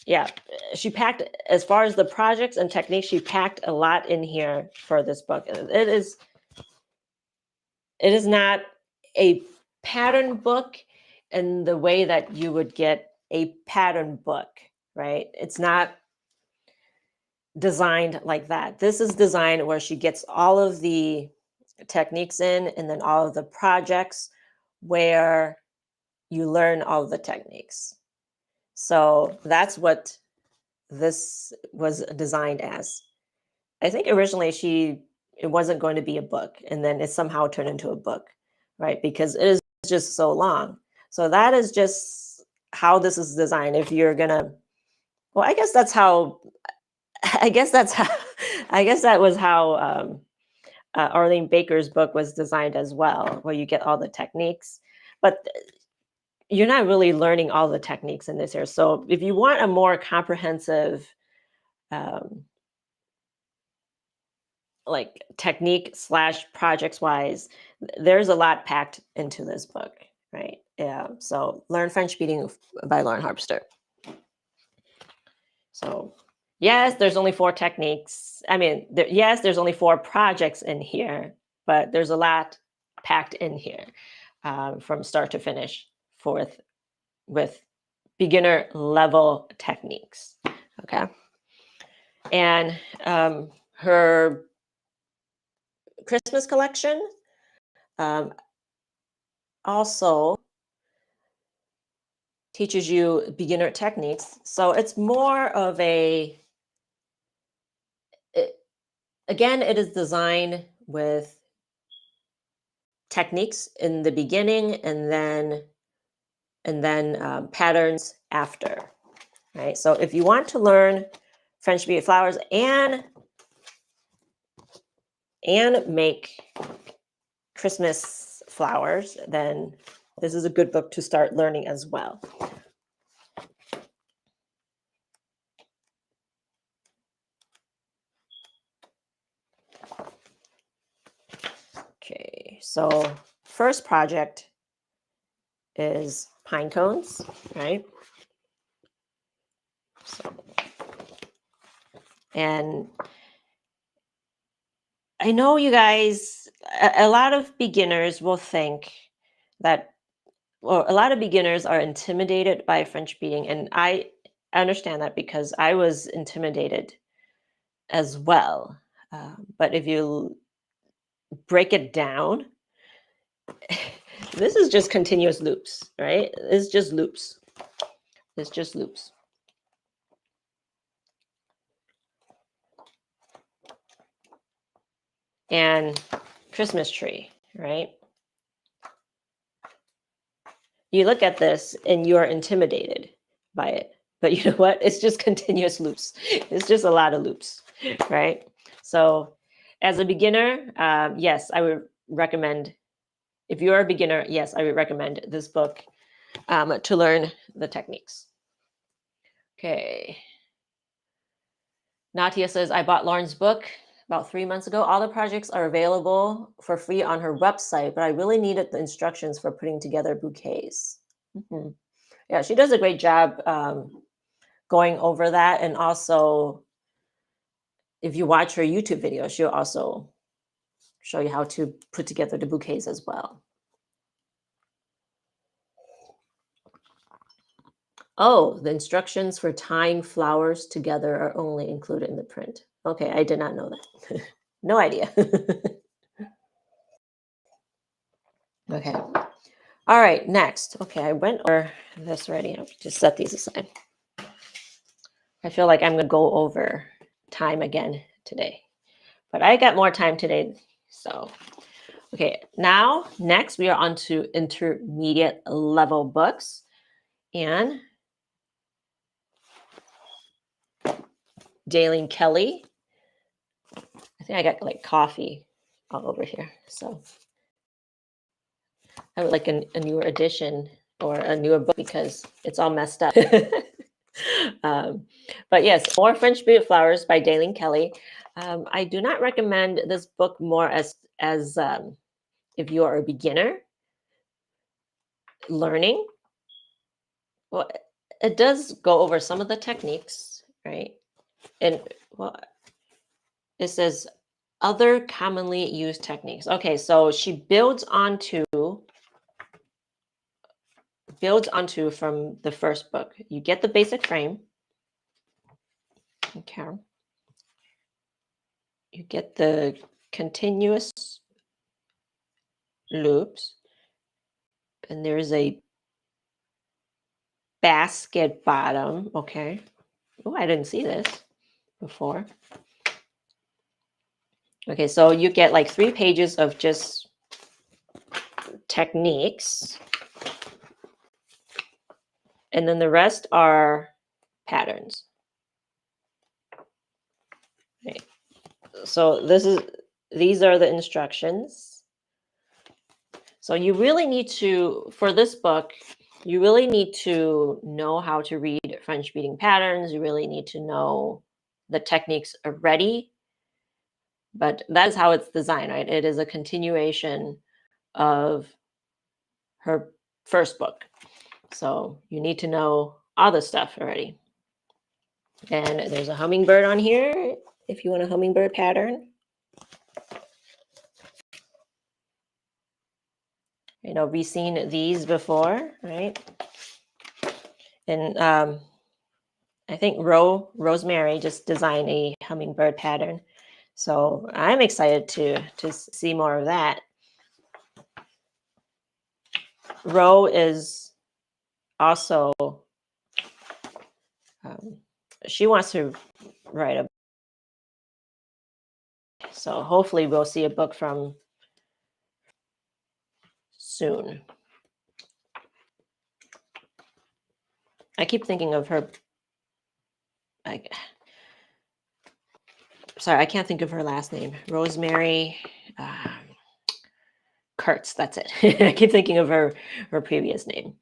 yeah, she packed, as far as the projects and techniques, she packed a lot in here for this book. It is not a pattern book in the way that you would get a pattern book, right? It's not designed like that. This is designed where she gets all of the techniques in, and then all of the projects where you learn all of the techniques. So that's what this was designed as. I think originally it wasn't going to be a book, and then it somehow turned into a book, right? Because it is just so long. So that is just how this is designed. If you're gonna, well, I guess that's how. I guess that's how. I guess that was how Arlene Baker's book was designed as well, where you get all the techniques, but you're not really learning all the techniques in this here. So if you want a more comprehensive um, like technique slash projects wise, there's a lot packed into this book, right? Yeah. So Learn French Beading by Lauren Harpster. So yes, there's only 4 techniques. I mean, yes, there's only 4 projects in here, but there's a lot packed in here, from start to finish with beginner level techniques. Okay. And her Christmas collection, also teaches you beginner techniques. So it's more of again, it is designed with techniques in the beginning and then patterns after, right? So if you want to learn French beaded flowers and make Christmas flowers, then this is a good book to start learning as well. Okay, so first project is pine cones, right? So, and I know you guys, a lot of beginners will think that, or a lot of beginners are intimidated by French beading, and I understand that because I was intimidated as well. But if you break it down, this is just continuous loops, right? It's just loops. It's just loops. And Christmas tree, right? You look at this and you're intimidated by it. But you know what? It's just continuous loops. It's just a lot of loops, right? So, as a beginner, yes, I would recommend, if you're a beginner, yes, I would recommend this book to learn the techniques. Okay. Natia says, I bought Lauren's book about 3 months ago. All the projects are available for free on her website, but I really needed the instructions for putting together bouquets. Mm-hmm. Yeah, she does a great job going over that. And also, if you watch her YouTube video, she'll also show you how to put together the bouquets as well. Oh, the instructions for tying flowers together are only included in the print. Okay, I did not know that. No idea. Okay. All right, next. Okay, I went over this already. I'll just set these aside. I feel like I'm going to go over time again today, but I got more time today. So, okay, now next we are on to intermediate level books. And Daleen Kelly. I think I got like coffee all over here. So I would like a newer edition or a newer book because it's all messed up. But yes, More French Beaded Flowers by Daleen Kelly. I do not recommend this book more as if you are a beginner learning. Well, it does go over some of the techniques, right? And well, it says other commonly used techniques. Okay, so she builds onto from the first book. You get the basic frame. Okay. You get the continuous loops. And there's a basket bottom. Okay. Oh, I didn't see this before. Okay, so you get like 3 pages of just techniques. And then the rest are patterns. Okay. So these are the instructions. So you really need to, for this book, you really need to know how to read French beading patterns. You really need to know the techniques already. But that is how it's designed, right? It is a continuation of her first book. So you need to know all the stuff already. And there's a hummingbird on here if you want a hummingbird pattern. You know, we've seen these before, right? And I think Rosemary just designed a hummingbird pattern. So I'm excited to see more of that. Ro is also she wants to write a, so hopefully we'll see a book from soon. I keep thinking of her. Sorry, I can't think of her last name. Rosemary Kurtz. That's it. I keep thinking of her previous name.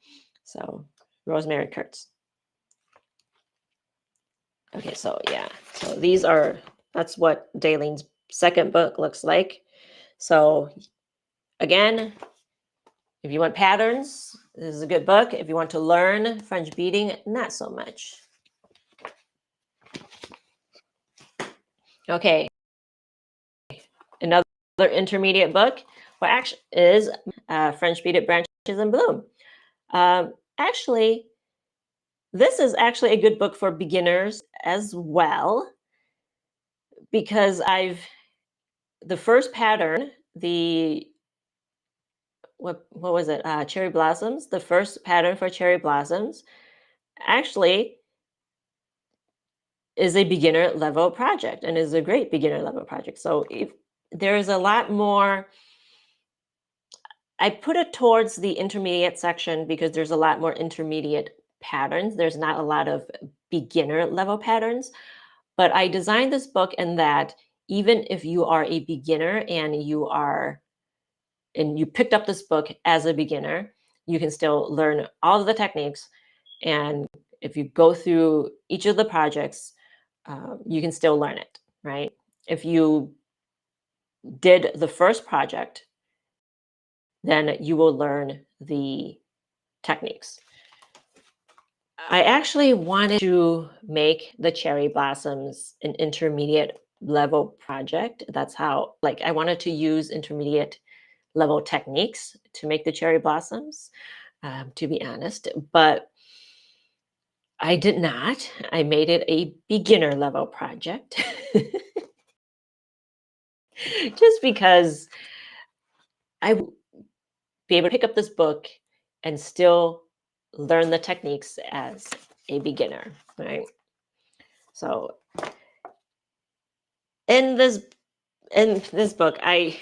So Rosemary Kurtz. Okay, so yeah. So that's what Daylene's second book looks like. So again, if you want patterns, this is a good book. If you want to learn French beading, not so much. Okay. Another intermediate book, well, actually, is French Beaded Branches in Bloom. Actually, this is actually a good book for beginners as well, because the first pattern, what was it? Cherry Blossoms. The first pattern for Cherry Blossoms actually is a beginner level project and is a great beginner level project. So if there is a lot more, I put it towards the intermediate section because there's a lot more intermediate patterns. There's not a lot of beginner level patterns, but I designed this book in that even if you are a beginner and you picked up this book as a beginner, you can still learn all of the techniques. And if you go through each of the projects, you can still learn it, right? If you did the first project, then you will learn the techniques. I actually wanted to make the cherry blossoms an intermediate level project. That's how, like, I wanted to use intermediate level techniques to make the cherry blossoms, to be honest, but I did not. I made it a beginner level project just because I would be able to pick up this book and still learn the techniques as a beginner, right? So in this book, I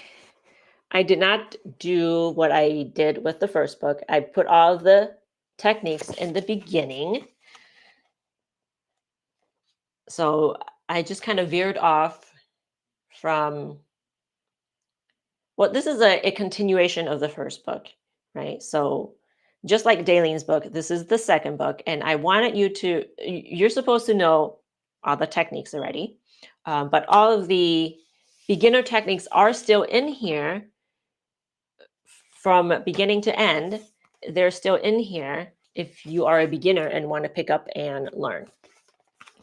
did not do what I did with the first book. I put all the techniques in the beginning. So I just kind of veered off from, well, this is a continuation of the first book, right? So just like Daylene's book, this is the second book. And I wanted you're supposed to know all the techniques already, but all of the beginner techniques are still in here from beginning to end. They're still in here if you are a beginner and want to pick up and learn,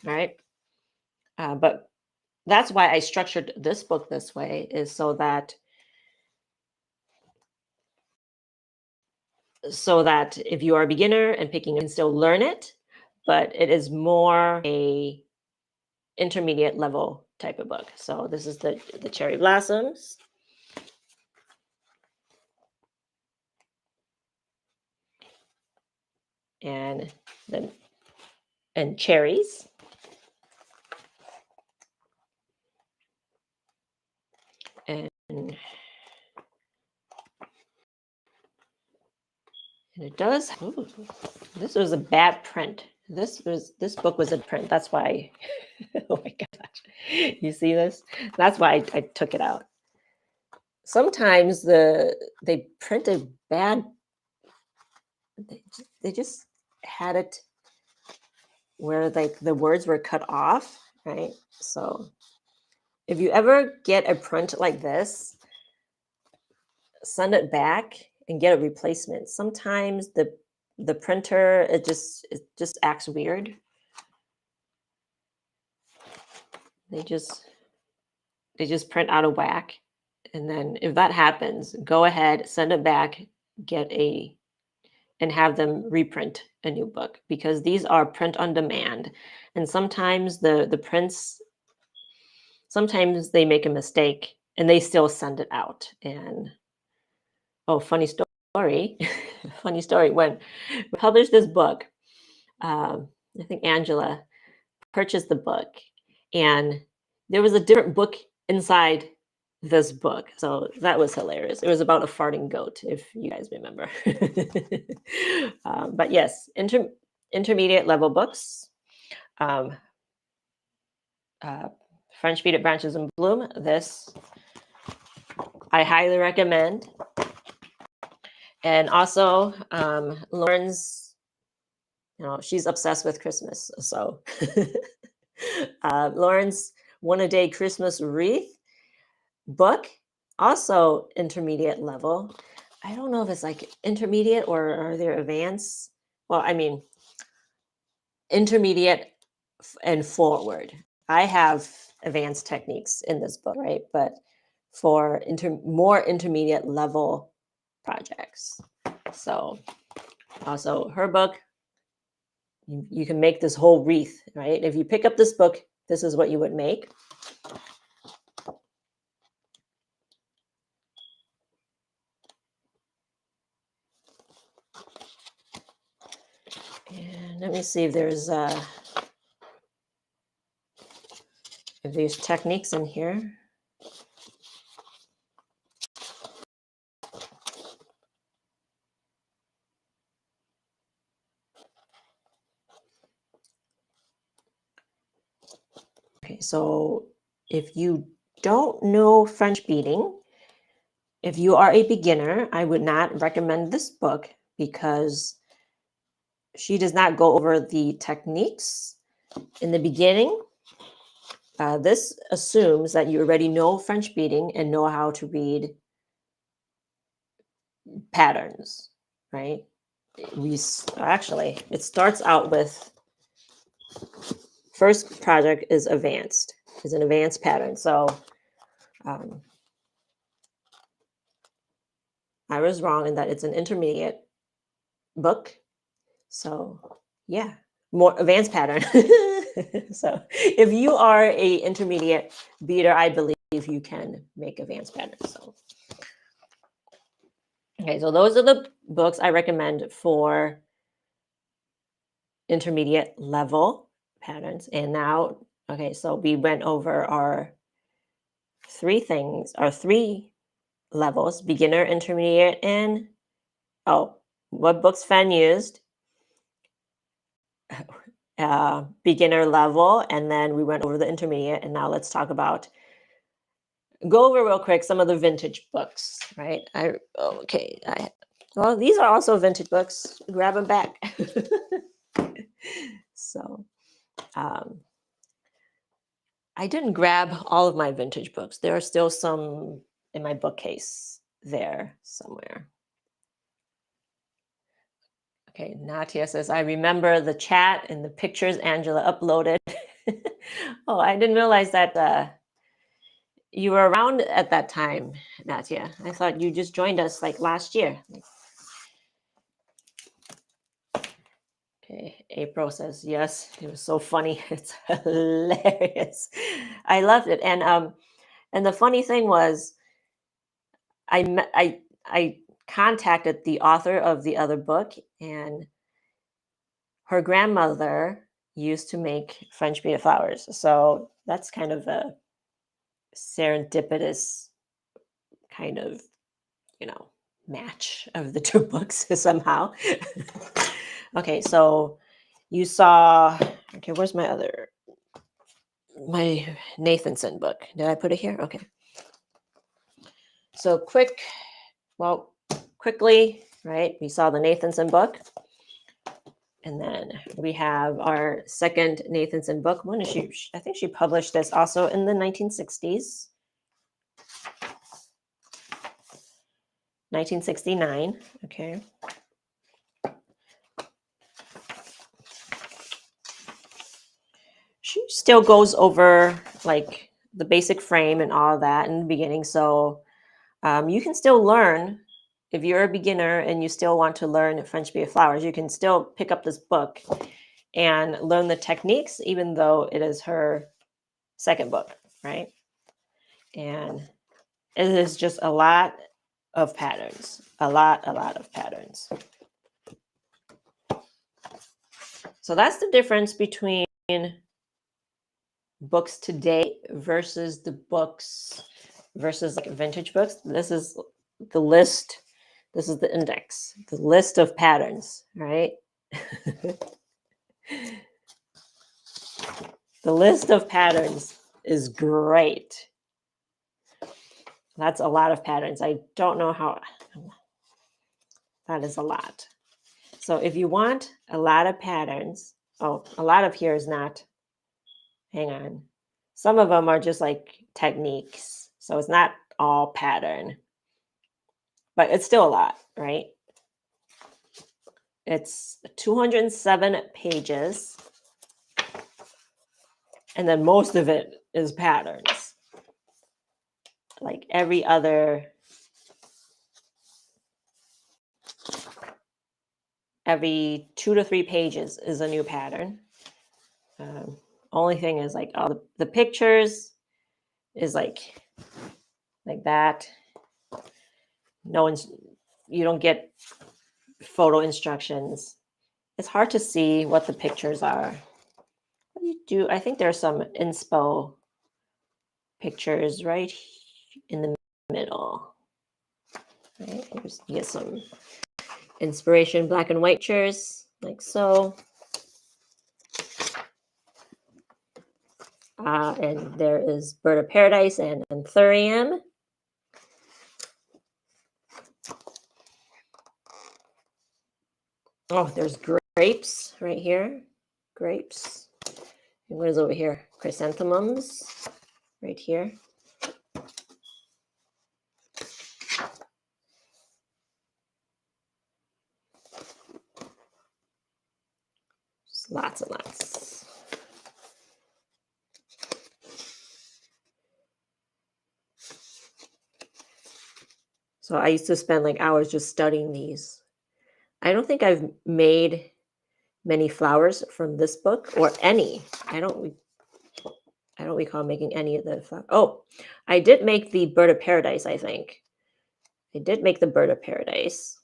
all right? But that's why I structured this book this way, is so that if you are a beginner and picking, you can still learn it, but it is more a intermediate level type of book. So this is the cherry blossoms. And then cherries. And it does. Ooh, this was a bad print. This book was a print. That's why. Oh my gosh! You see this? That's why I took it out. Sometimes they print a bad. They just had it where like the words were cut off, right? So if you ever get a print like this, send it back and get a replacement. Sometimes the printer, it just acts weird. They just print out of whack. And then if that happens, go ahead, send it back, and have them reprint a new book, because these are print on demand. And sometimes the prints, sometimes they make a mistake and they still send it out. And oh, funny story. story, funny story. When we published this book, I think Angela purchased the book, and there was a different book inside this book. So that was hilarious. It was about a farting goat, if you guys remember. But yes, intermediate level books. Um, uh, French Beaded Branches in Bloom. This I highly recommend. And also, Lauren's, she's obsessed with Christmas. So Lauren's One a Day Christmas Wreath book, also intermediate level. I don't know if it's like intermediate or are there advanced. Well, I mean, intermediate and forward. I have advanced techniques in this book, right? But for more intermediate level projects. So also her book, you can make this whole wreath, right? If you pick up this book, this is what you would make. And let me see if there's techniques in here. Okay, so if you don't know French beading, if you are a beginner, I would not recommend this book because she does not go over the techniques in the beginning. This assumes that you already know French beading and know how to read patterns, right? Actually, it starts out with first project is advanced, is an advanced pattern. So I was wrong in that it's an intermediate book. So yeah, more advanced pattern. So if you are a intermediate beater, I believe you can make advanced patterns. So okay, so those are the books I recommend for intermediate level patterns. And now, okay, so we went over our three levels: beginner, intermediate, and what books Fan used, beginner level, and then we went over the intermediate. And now let's go over real quick some of the vintage books, right? Well, these are also vintage books. Grab them back. So I didn't grab all of my vintage books. There are still some in my bookcase there somewhere. Okay, Natia says, I remember the chat and the pictures Angela uploaded. Oh, I didn't realize that you were around at that time, Natia. I thought you just joined us like last year. Okay, April says, yes, it was so funny. It's hilarious. I loved it. And the funny thing was, I contacted the author of the other book, and her grandmother used to make French beaded flowers. So that's kind of a serendipitous kind of, match of the two books somehow. Okay, so you saw, okay, where's my Nathanson book? Did I put it here? Okay. So quickly, right? We saw the Nathanson book. And then we have our second Nathanson book. When is she? I think she published this also in the 1960s. 1969. Okay. She still goes over like the basic frame and all of that in the beginning. So you can still learn. If you're a beginner and you still want to learn French beaded flowers, you can still pick up this book and learn the techniques, even though it is her second book, right? And it is just a lot of patterns. A lot of patterns. So that's the difference between books today versus the books versus like vintage books. This is the list. This is the index, the list of patterns, right? The list of patterns is great. That's a lot of patterns. I don't know how, that is a lot. So if you want a lot of patterns, oh, a lot of here is not, hang on. Some of them are just like techniques. So it's not all pattern, but it's still a lot, right? It's 207 pages. And then most of it is patterns. Like every 2 to 3 pages is a new pattern. Only thing is like all the pictures is like that. No one's, you don't get photo instructions. It's hard to see what the pictures are. What do you do? I think there's some inspo pictures right in the middle. Right? Here's, you get some inspiration black and white pictures like so. And there is Bird of Paradise and Anthurium. Oh, there's grapes right here. Grapes. And what is over here? Chrysanthemums right here. Just lots and lots. So I used to spend like hours just studying these. I don't think I've made many flowers from this book or any. I don't recall making any of the flowers. Oh, I did make the Bird of Paradise, I think. I did make the Bird of Paradise.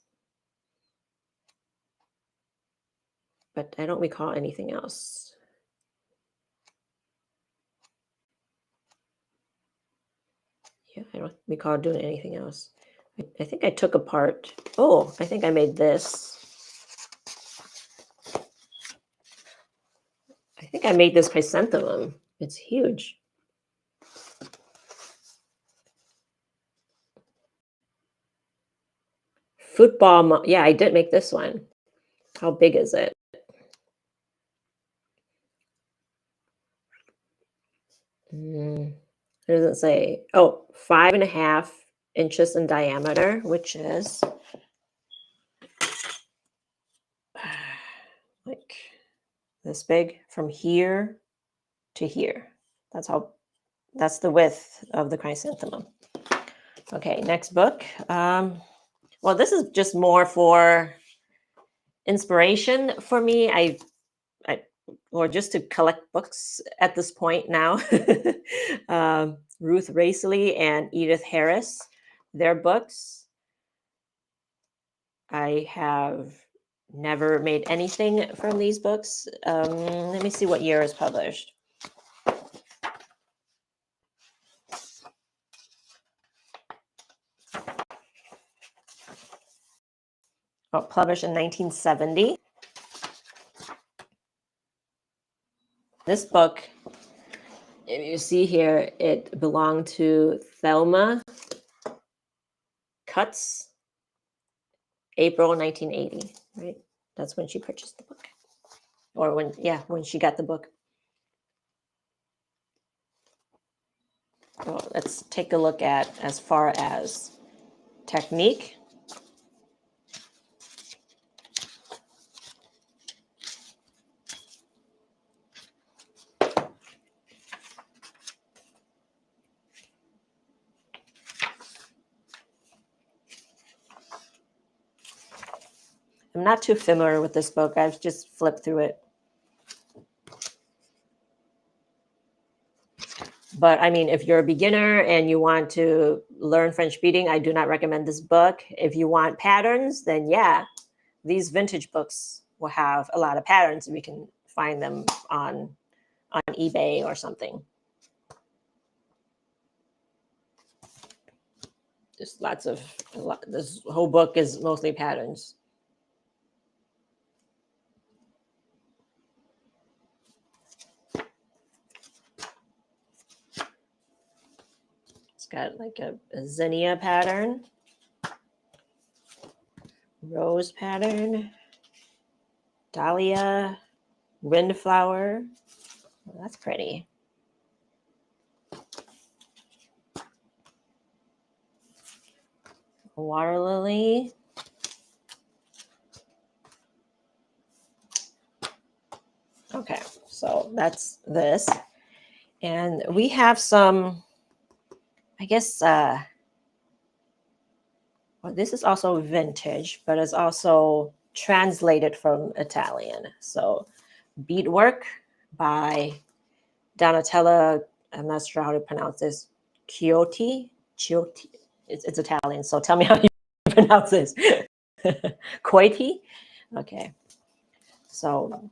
But I don't recall anything else. Yeah, I don't recall doing anything else. I think I took apart. Oh, I think I made this. I think I made this chrysanthemum. It's huge. Football. Yeah, I did make this one. How big is it? It doesn't say. Oh, 5.5 inches in diameter, which is like this big from here to here. That's the width of the chrysanthemum. Okay, next book. Well, this is just more for inspiration for me. Or just to collect books at this point now. Ruth Racely and Edith Harris, their books. I have never made anything from these books. Let me see what year is published. Oh, published in 1970. This book, if you see here, it belonged to Thelma Cutts, April 1980, right? That's when she purchased the book. Or when she got the book. Well, let's take a look at as far as technique. I'm not too familiar with this book. I've just flipped through it. But I mean, if you're a beginner and you want to learn French beading, I do not recommend this book. If you want patterns, then yeah, these vintage books will have a lot of patterns. We can find them on eBay or something. Just this whole book is mostly patterns. It's got like a zinnia pattern, rose pattern, dahlia, windflower. Oh, that's pretty. Water lily. Okay, so that's this. And we have some, I guess, well, this is also vintage, but it's also translated from Italian. So beadwork by Donatella, I'm not sure how to pronounce this, Chiotti. It's Italian, so tell me how you pronounce this. Coiti? Okay. So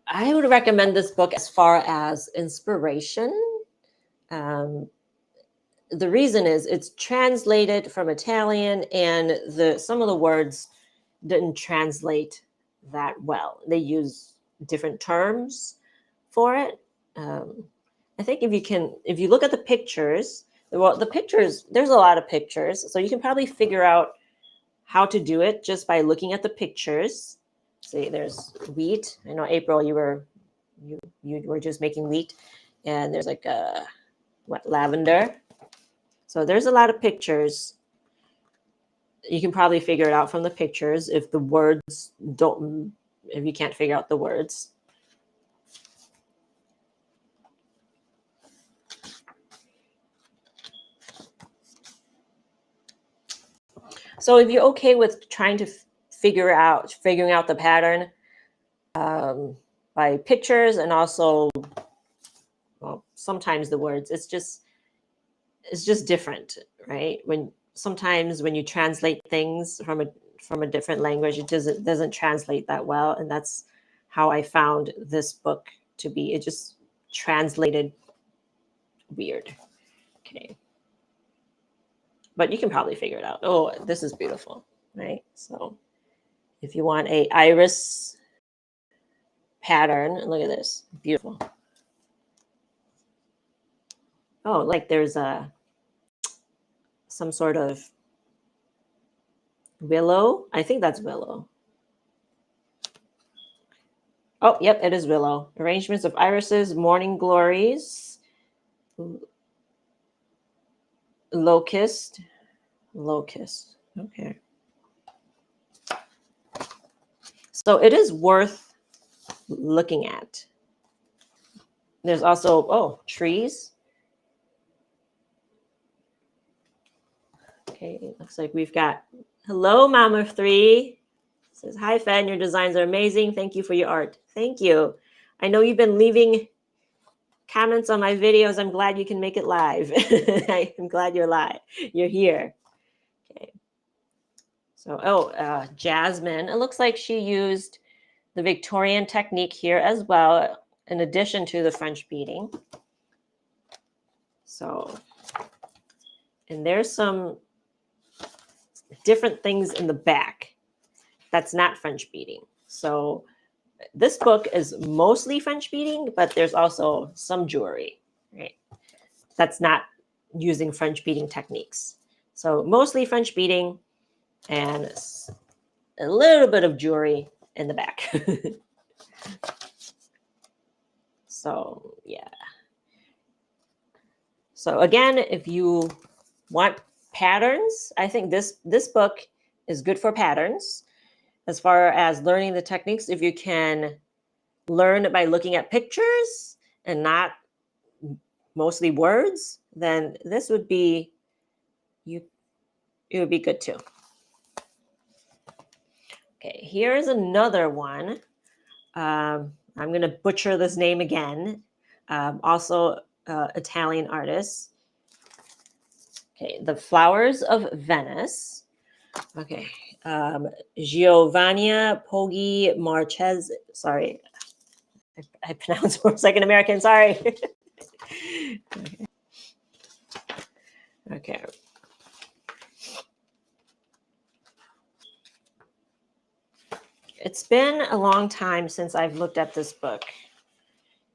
I would recommend this book as far as inspiration. The reason is it's translated from Italian, and some of the words didn't translate that well. They use different terms for it. I think if you look at the pictures, well, the pictures, there's a lot of pictures, so you can probably figure out how to do it just by looking at the pictures. See, there's wheat. I know, April, you were just making wheat, and there's like lavender. So there's a lot of pictures. You can probably figure it out from the pictures if you can't figure out the words. So if you're okay with trying to figuring out the pattern by pictures and also, well, sometimes the words, it's just different, right? Sometimes when you translate things from a different language, it doesn't translate that well, and that's how I found this book to be. It just translated weird. Okay. But you can probably figure it out. Oh, this is beautiful, right? So if you want a iris pattern, look at this. Beautiful. Oh, like there's some sort of willow. I think that's willow. Oh, yep, it is willow. Arrangements of irises, morning glories, locust. Okay. So it is worth looking at. There's also, trees. Okay, it looks like we've got, hello, Mama 3. Says, hi, Fan, your designs are amazing. Thank you for your art. Thank you. I know you've been leaving comments on my videos. I'm glad you can make it live. I'm glad you're live. You're here. Okay. So, Jasmine, it looks like she used the Victorian technique here as well, in addition to the French beading. So, and there's some different things in the back that's not French beading. So this book is mostly French beading, but there's also some jewelry, right? That's not using French beading techniques. So mostly French beading and a little bit of jewelry in the back. So, yeah. So again, if you want patterns, I think this book is good for patterns. As far as learning the techniques, if you can learn by looking at pictures and not mostly words, then this would be it would be good too. Okay, here's another one. I'm going to butcher this name again. also Italian artist. Okay, The Flowers of Venice. Okay, Giovanni Poggi Marquez. Sorry, I pronounced words like an American. Sorry. Okay. It's been a long time since I've looked at this book.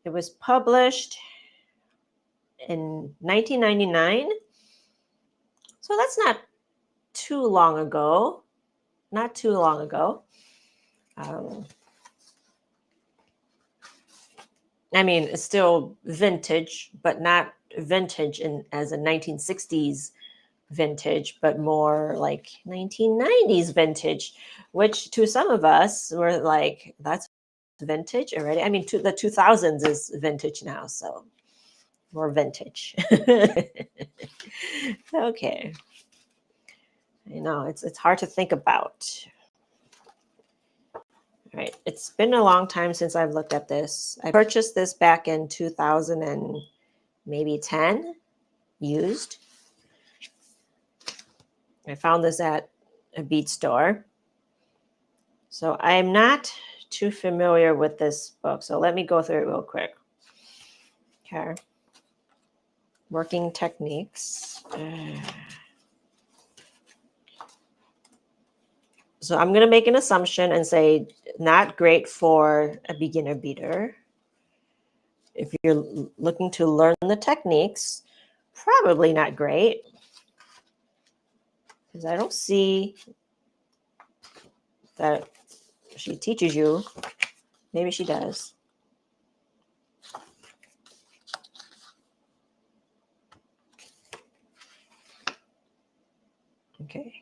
It was published in 1999. So that's not too long ago. Not too long ago. I mean, it's still vintage, but not vintage as a 1960s vintage, but more like 1990s vintage, which to some of us were like, that's vintage already. I mean, the 2000s is vintage now, so more vintage. Okay. I know it's hard to think about. All right, it's been a long time since I've looked at this. I purchased this back in 2000 and maybe 10, used. I found this at a bead store. So I'm not too familiar with this book. So let me go through it real quick. Okay. Working techniques. So I'm going to make an assumption and say not great for a beginner beater. If you're looking to learn the techniques, probably not great. Because I don't see that she teaches you. Maybe she does. Okay.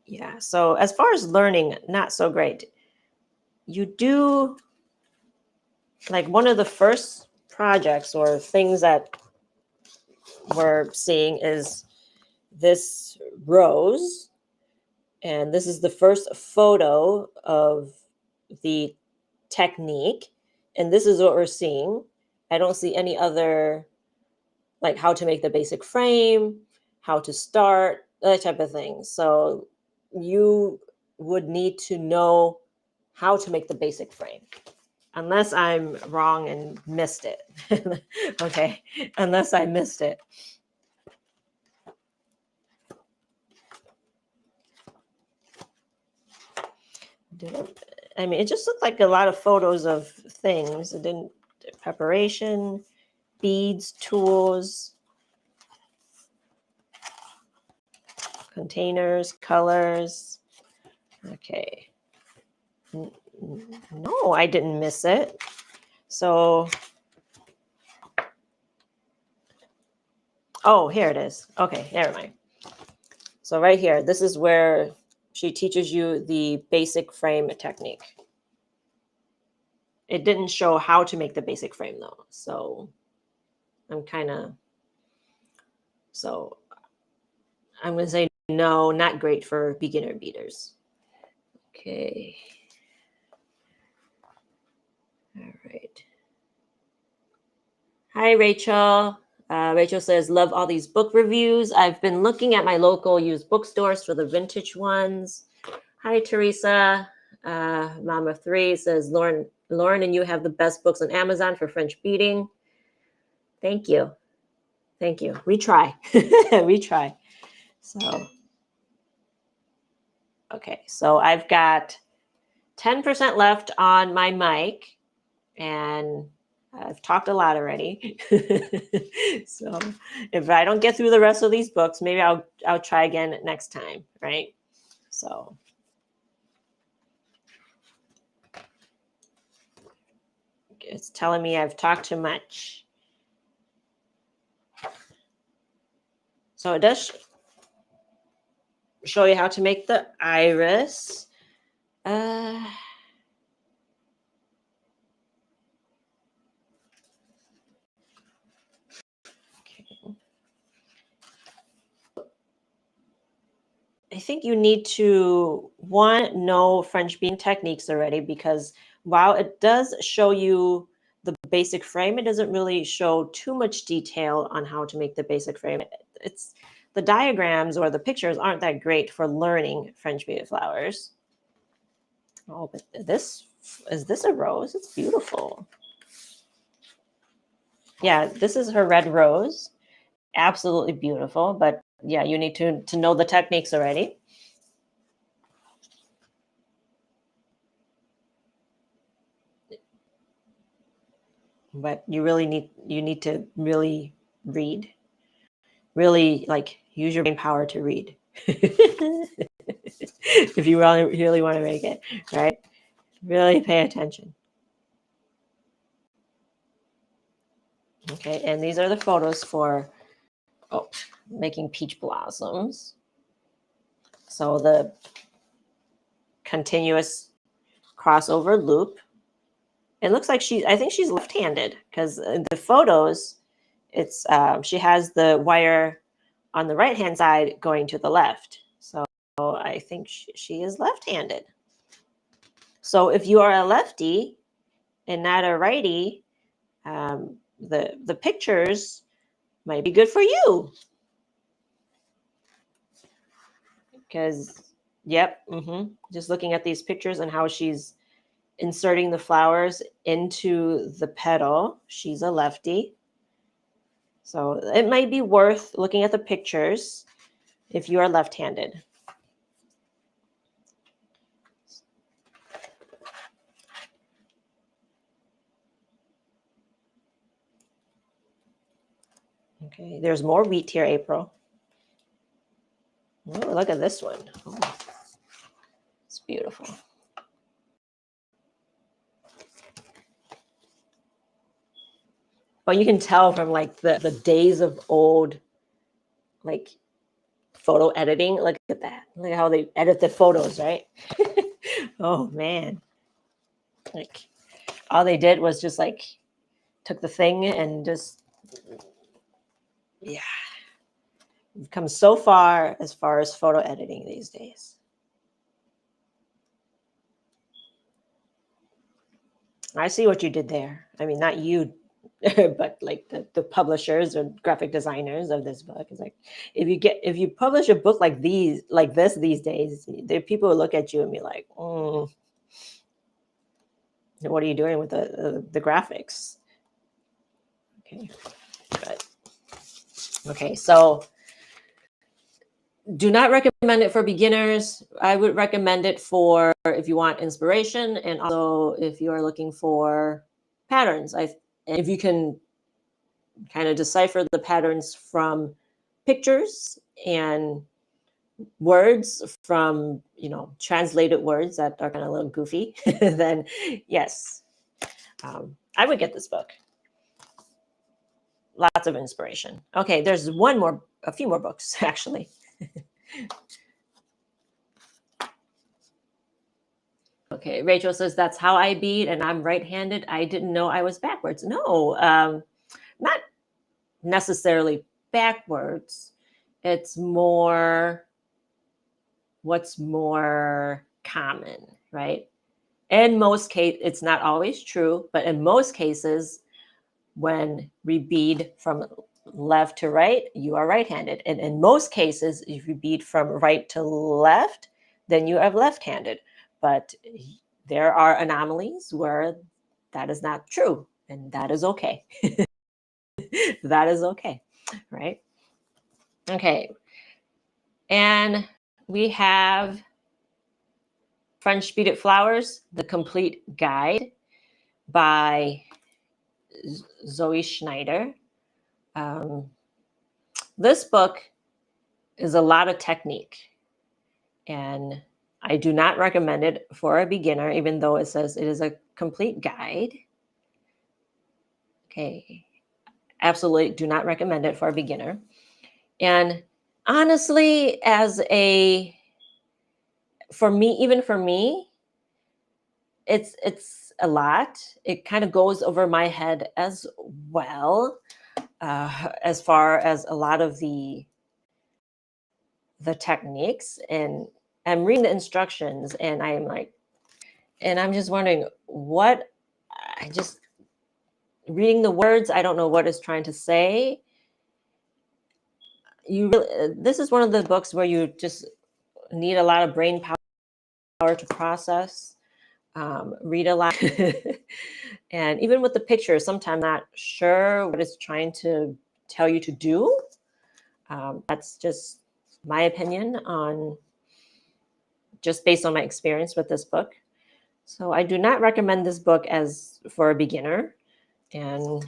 Yeah. So as far as learning, not so great. You do, like, one of the first projects or things that we're seeing is this rose. And this is the first photo of the technique. And this is what we're seeing. I don't see any other, like how to make the basic frame, how to start, that type of thing. So you would need to know how to make the basic frame. Unless I'm wrong and missed it. Okay, unless I missed it. I mean, it just looked like a lot of photos of things. It didn't, preparation, beads, tools, containers, colors. Okay. No, I didn't miss it. So, oh, here it is. Okay, never mind. So right here, this is where she teaches you the basic frame technique. It didn't show how to make the basic frame though. So I'm going to say no, not great for beginner beaters. Okay. All right. Hi, Rachel. Rachel says, love all these book reviews. I've been looking at my local used bookstores for the vintage ones. Hi, Teresa. Mama 3 says, Lauren and you have the best books on Amazon for French beading. Thank you. Thank you. We try. We try. So, okay. So I've got 10% left on my mic, and I've talked a lot already. So if I don't get through the rest of these books, maybe I'll try again next time, right? So it's telling me I've talked too much. So it does show you how to make the iris. Okay. I think you need to, one, know French beading techniques already, because while it does show you the basic frame, it doesn't really show too much detail on how to make the basic frame. It's the diagrams or the pictures aren't that great for learning French beaded flowers. Oh, but this is this a rose? It's beautiful. Yeah, this is her red rose. Absolutely beautiful. But yeah, you need to know the techniques already. But you need to really read. Really like use your brain power to read. If you really want to make it, right? Really pay attention. Okay, and these are the photos for making peach blossoms. So the continuous crossover loop. It looks like I think she's left-handed because in the photos, it's she has the wire on the right-hand side going to the left. So I think she is left-handed. So if you are a lefty and not a righty, the pictures might be good for you. Because, yep, just looking at these pictures and how she's inserting the flowers into the petal, she's a lefty. So it might be worth looking at the pictures if you are left-handed. Okay, there's more wheat here, April. Oh, look at this one. Oh, it's beautiful. But you can tell from like the days of old, like photo editing. Look at that. Look at how they edit the photos, right? Oh man. Like all they did was just like took the thing and just, yeah. We've come so far as photo editing these days. I see what you did there. I mean, not you, but like the publishers or graphic designers of this book. It's like if you publish a book like this these days, there people will look at you and be like, what are you doing with the graphics? Okay, but okay, so do not recommend it for beginners. I would recommend it for if you want inspiration and also if you are looking for patterns. If you can kind of decipher the patterns from pictures and words from, translated words that are kind of a little goofy, then yes, I would get this book. Lots of inspiration. Okay, there's a few more books actually. Okay, Rachel says that's how I bead, and I'm right-handed. I didn't know I was backwards. No, not necessarily backwards. It's more what's more common, right? In most cases, it's not always true, but in most cases, when we bead from left to right, you are right-handed. And in most cases, if you bead from right to left, then you are left-handed. But there are anomalies where that is not true, and that is okay. That is okay, right? Okay. And we have French Beaded Flowers, The Complete Guide by Zoe Schneider. This book is a lot of technique, and I do not recommend it for a beginner, even though it says it is a complete guide. Okay, absolutely do not recommend it for a beginner. And honestly, for me, it's a lot. It kind of goes over my head as well, as far as a lot of the techniques. And I'm reading the instructions, and I'm just wondering what I just reading the words, I don't know what it's trying to say. This is one of the books where you just need a lot of brain power to process, read a lot. And even with the pictures, sometimes I'm not sure what it's trying to tell you to do. That's just my opinion on just based on my experience with this book. So I do not recommend this book as for a beginner. And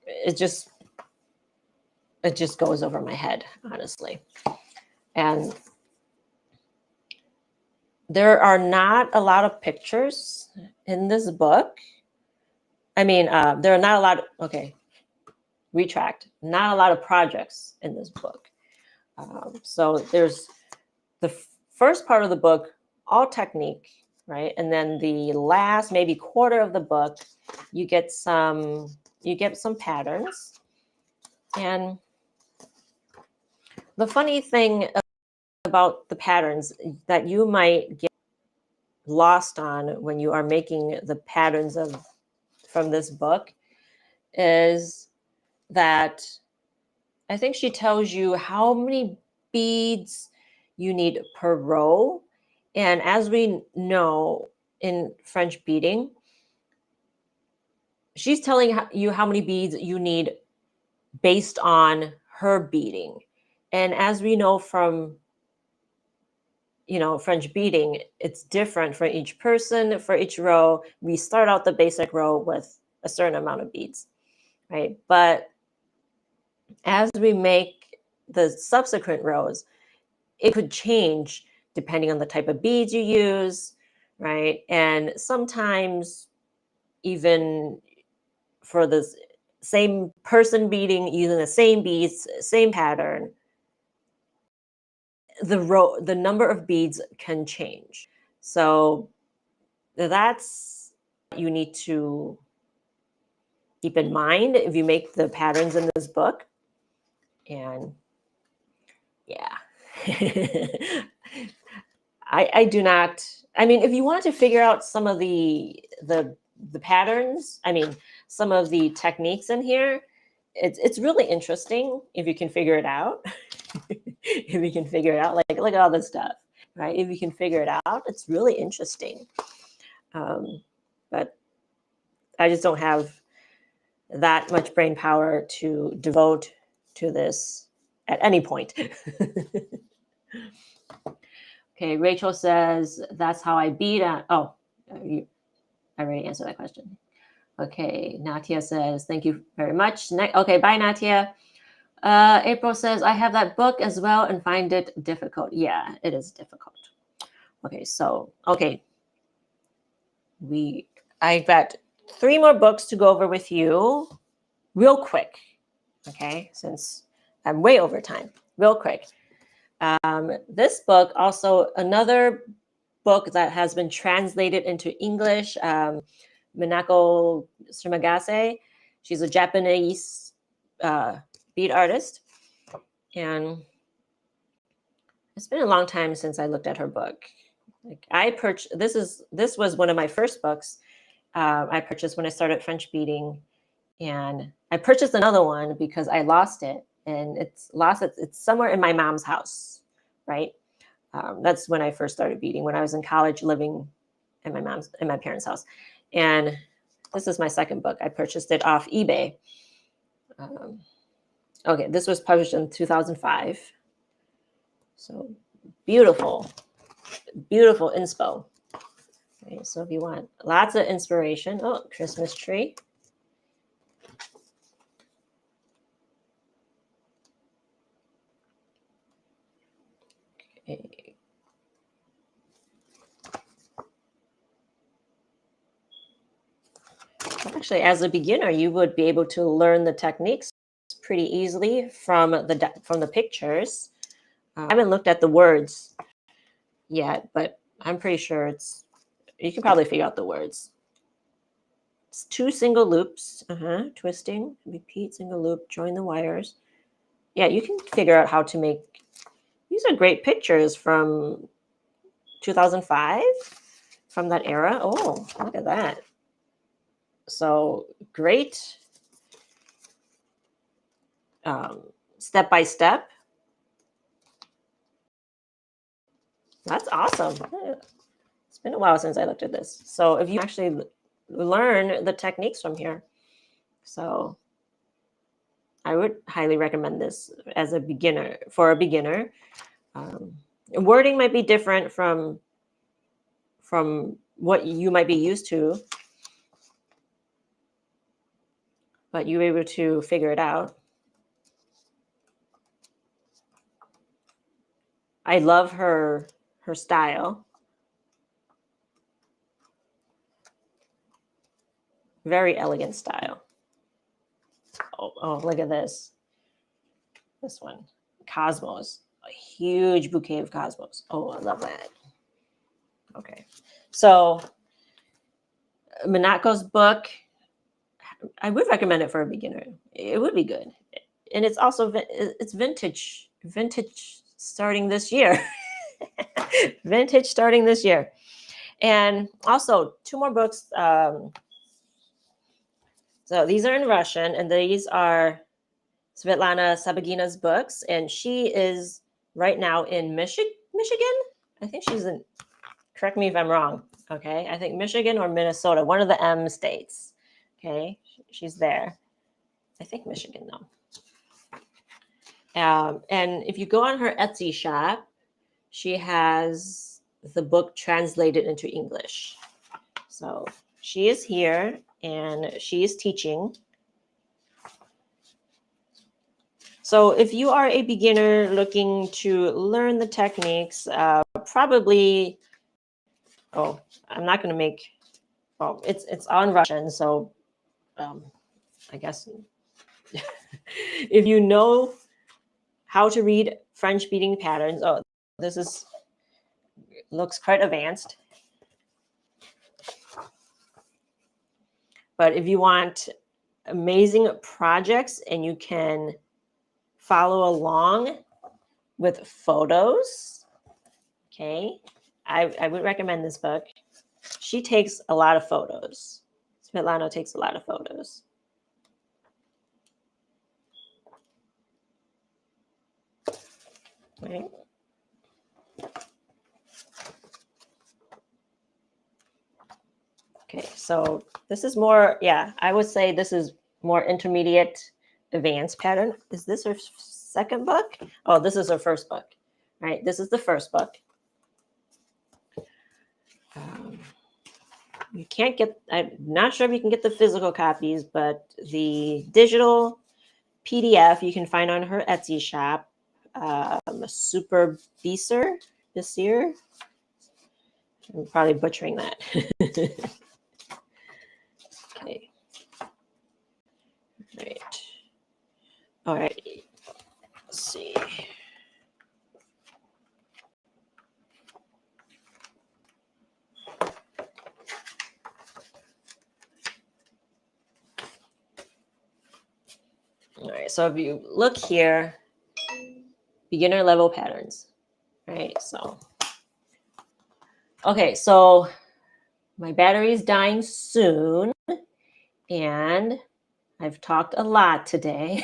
it just goes over my head, honestly. And there are not a lot of pictures in this book. I mean, there are not a lot. Not a lot of projects in this book. So there's the first part of the book, all technique, right? And then the last maybe quarter of the book, you get some patterns. And the funny thing about the patterns that you might get lost on when you are making the patterns from this book is that I think she tells you how many beads you need per row. And as we know in French beading, she's telling you how many beads you need based on her beading. And as we know from French beading, it's different for each person. For each row, we start out the basic row with a certain amount of beads, right? But as we make the subsequent rows, it could change depending on the type of beads you use, right? And sometimes even for the same person beading, using the same beads, same pattern, the number of beads can change. So that's you need to keep in mind if you make the patterns in this book. And yeah. I do not. I mean, if you want to figure out some of the patterns, I mean, some of the techniques in here, it's really interesting if you can figure it out. If you can figure it out, like look at all this stuff, right? If you can figure it out, it's really interesting. But I just don't have that much brain power to devote to this at any point. Okay, Rachel says, that's how I beat on. Oh, I already answered that question. Okay, Natia says, thank you very much. Okay, bye, Natia. April says, I have that book as well and find it difficult. Yeah, it is difficult. Okay, so, I've got 3 more books to go over with you real quick. Okay, since I'm way over time, real quick. This book, also another book that has been translated into English, Minako Sumagase. She's a Japanese bead artist. And it's been a long time since I looked at her book. Like I purchased, this was one of my first books I purchased when I started French beading. And I purchased another one because I lost it. And it's somewhere in my mom's house, right? That's when I first started beading, when I was in college living in my parents' house. And this is my second book. I purchased it off eBay. This was published in 2005. So beautiful, beautiful inspo. Okay, so if you want lots of inspiration, Christmas tree. Okay. Actually, as a beginner, you would be able to learn the techniques pretty easily from the pictures. I haven't looked at the words yet, but I'm pretty sure you can probably figure out the words. It's 2 single loops, twisting, repeat, single loop, join the wires. Yeah, you can figure out how to make. These are great pictures from 2005, from that era. Oh, look at that. So great step by step. That's awesome. It's been a while since I looked at this. So if you actually learn the techniques from here, so I would highly recommend this as a beginner, for a beginner. Wording might be different from what you might be used to, but you're able to figure it out. I love her style. Very elegant style. Oh, look at this. This one, cosmos. A huge bouquet of cosmos. Oh, I love that. Okay, so Minako's book, I would recommend it for a beginner. It would be good, and it's also it's vintage starting this year. Vintage starting this year, and also 2 more books. So these are in Russian, and these are Svetlana Sabagina's books, and she is right now in Michigan. I think she's in. Correct me if I'm wrong. Okay, I think Michigan or Minnesota, one of the M states. Okay, she's there. I think Michigan though. And if you go on her Etsy shop, she has the book translated into English. So she is here and she is teaching. So if you are a beginner looking to learn the techniques, probably, oh, I'm not going to make, oh, it's on Russian. So I guess if you know how to read French beading patterns, oh, this looks quite advanced. But if you want amazing projects and you can follow along with photos, okay, I would recommend this book. She takes a lot of photos. Svetlana takes a lot of photos. Right. Okay, so this is more, yeah, I would say this is more intermediate advanced pattern. Is this her second book? Oh, this is her first book, right? This is the first book. You can't get, I'm not sure if you can get the physical copies, but the digital PDF you can find on her Etsy shop. Super Beaser, I'm probably butchering that. Okay. Right. All right. Let's see. All right. So if you look here, beginner level patterns, right? So, okay. So my battery is dying soon, and I've talked a lot today.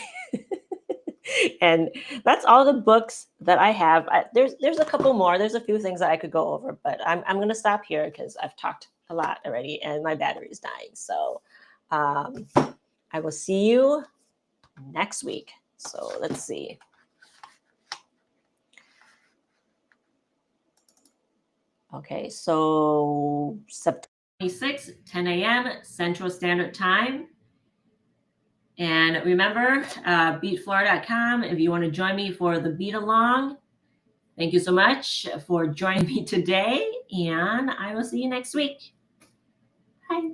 And that's all the books that I have. There's a couple more. There's a few things that I could go over, but I'm going to stop here because I've talked a lot already and my battery is dying. So I will see you next week. So let's see. Okay, so September 26, 10 a.m. Central Standard Time. And remember, beatflora.com if you want to join me for the beat along. Thank you so much for joining me today, and I will see you next week. Bye.